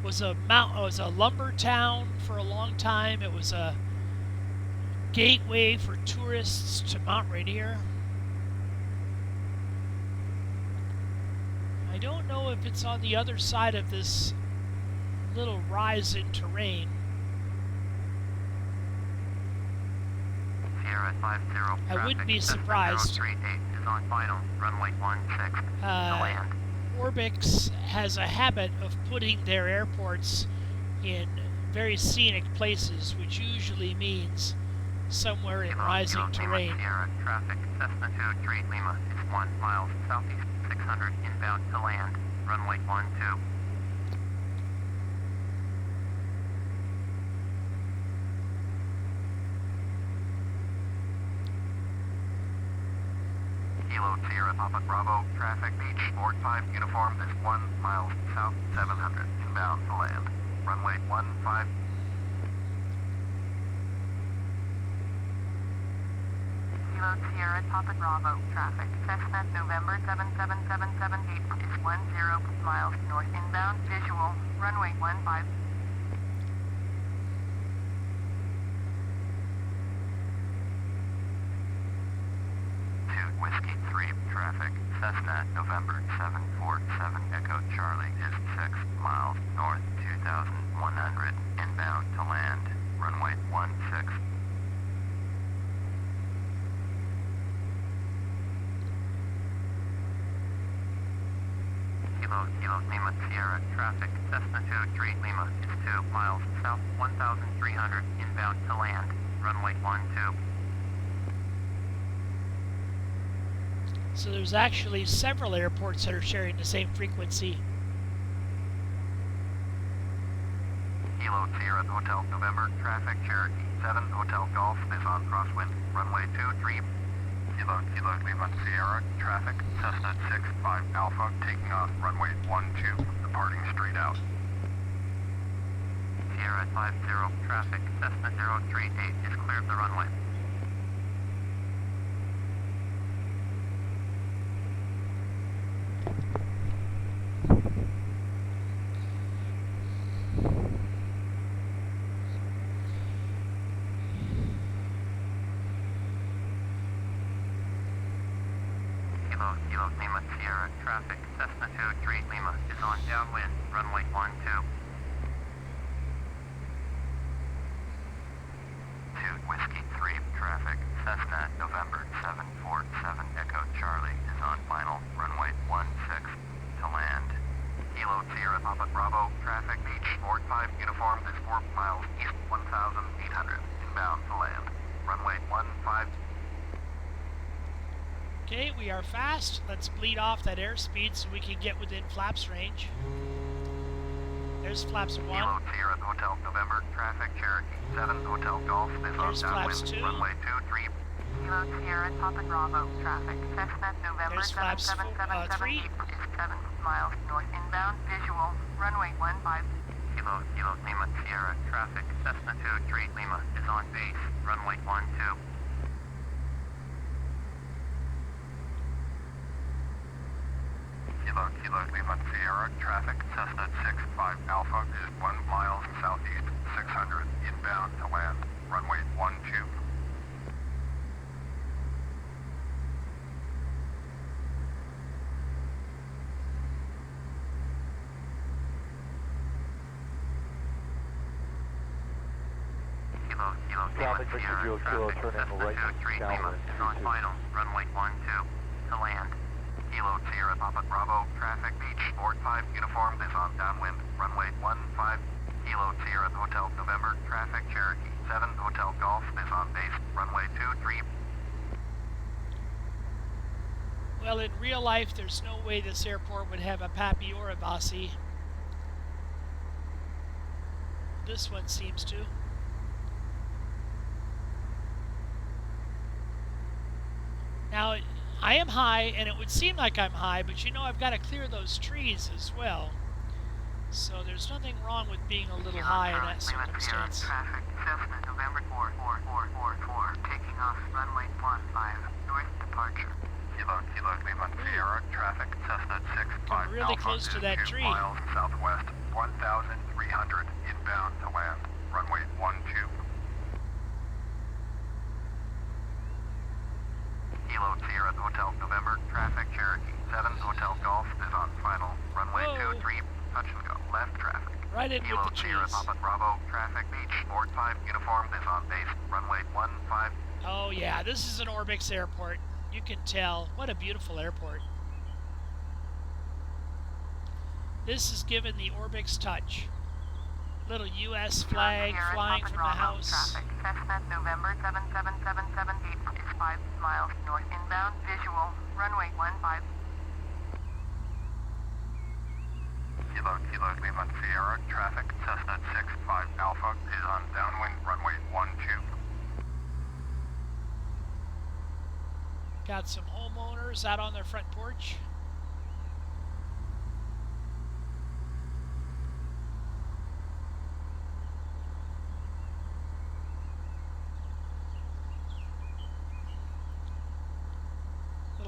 was a lumber town for a long time. It was a gateway for tourists to Mount Rainier. I don't know if it's on the other side of this little rise in terrain. Sierra 50, I wouldn't be surprised. 038 is on final, runway 16, to land. Orbix has a habit of putting their airports in very scenic places, which usually means somewhere in rising terrain. Sierra traffic, Cessna 23 Lima is 1 mile southeast, 600 inbound to land, runway 12. Kilo Sierra Papa Bravo, traffic, beach, board 5, uniform is 1 mile south, 700 inbound to land, runway 15. Kilo Sierra Papa Bravo traffic. Cessna November 77778 is 10 miles north inbound. Visual, runway 15. Whiskey 3 traffic. Cessna November 747 Echo Charlie is 6 miles north 2,100 inbound to land. Runway 16. Kilo Lima Sierra traffic. Cessna 23 Lima is 2 miles south 1,300 inbound to land. Runway 12. So there's actually several airports that are sharing the same frequency. Kilo Sierra Hotel November traffic. Cherokee 7 Hotel Golf is on crosswind. Runway 23. Kilo Lima Sierra traffic. Cessna 65 Alpha taking off runway 12, departing straight out. Sierra 50 traffic. Cessna 038 is clear of the runway. Kilo Lima Sierra traffic. Cessna 23 Lima is on downwind, runway 12. 2 Whiskey 3 traffic. Cessna November 747 Echo Charlie is on final, runway 16 to land. Kilo Sierra Papa Bravo traffic. Beach 45 uniform is 4 miles east 1,800 inbound to land. Runway 15. Okay, we are fast. Let's bleed off that airspeed so we can get within flaps range. There's flaps 1. Kilo Sierra Hotel November traffic. Cherokee 7 Hotel Golf is on There's flaps downwind. 2. Runway 23. Kilo Sierra Papa Bravo traffic. Cessna November There's flaps 3. 77778 is 7 miles north inbound. Visual, runway 15. Kilo Lima Sierra traffic. Cessna 23 Lima is on base. Runway 12. Kilo Lima Sierra traffic. Cessna 65 Alpha is 1 mile southeast 600 inbound to land. Runway 12. Kilo Lima Sierra traffic. Cessna 23 Lima is on final. Runway 12 to land. Kilo Sierra Papa Bravo traffic. Beach 45 uniform is on downwind. Runway 15. Kilo Sierra Hotel November traffic. Cherokee 7 Hotel Golf is on base. Runway 23. Well, in real life, there's no way this airport would have a Pappy or a Bossy. This one seems to. Now, I am high, and it would seem like I'm high, but you know I've got to clear those trees as well. So there's nothing wrong with being a little high in that circumstance. Traffic. Cessna November 44444 taking off runway 15 north departure. Kilo Lima Sierra traffic. Cessna 65 really Alpha close to is that 2 tree. miles southwest 1,300 inbound to land. Runway 12. Kilo Sierra Hotel November traffic. Cherokee 7 Hotel Golf is on final. Runway 23. Touch and go. Left traffic. Right in Kilo with the Sierra trees. Papa Bravo traffic. Beach 45 uniform is on base. Runway 15. Oh yeah, this is an Orbix Airport. You can tell. What a beautiful airport. This is given the Orbix touch. Little U.S. flag Sierra flying Papa from the Bravo house. Traffic. Cessna November 77778 is 5 miles north inbound. Visual, runway 15. Kilo Lima Sierra traffic. Cessna 65 Alpha is on downwind. Runway 12. Got some homeowners out on their front porch.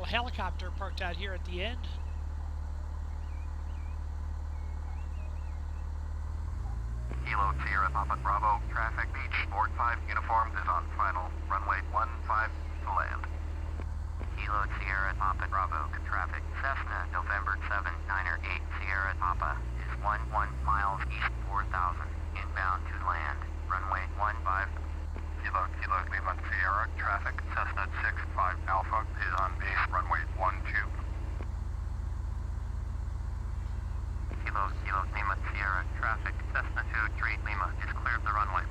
helicopter parked out here at the end. Kilo Sierra Papa Bravo, traffic beach, board 5 uniform is on final, runway 15 to land. Kilo Sierra Papa Bravo, traffic, Cessna, November 7, 908 Sierra Papa, is 11 miles east 4000, inbound to land, runway 15. Kilo Lima Sierra, traffic, Cessna 65 Alpha, is on base, runway 12. Kilo Lima Sierra, traffic, Cessna 23 Lima is clear of the runway.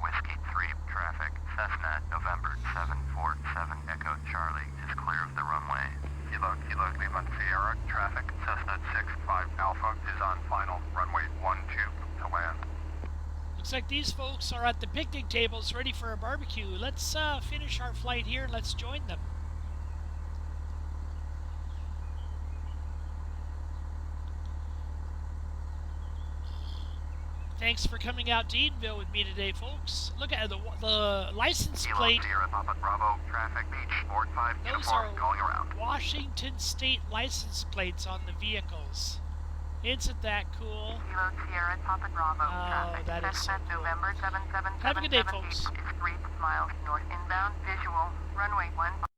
Whiskey 3, traffic, Cessna, November 747 Echo Charlie is clear of the runway. Kilo Lima Sierra, traffic, Cessna 65 Alpha is on final, runway 12 to land. Looks like these folks are at the picnic tables ready for a barbecue. Let's finish our flight here and let's join them. Thanks for coming out to Eatonville with me today, folks. Look at the license plate. Sierra Papa Bravo, traffic beach, board 5 Those uniform are going around. Washington State license plates on the vehicles. Isn't that cool? Kilo Sierra Papa Bravo, traffic, that is so cool. November 777 Have a good day, folks. is 3 miles north inbound, visual, runway 15.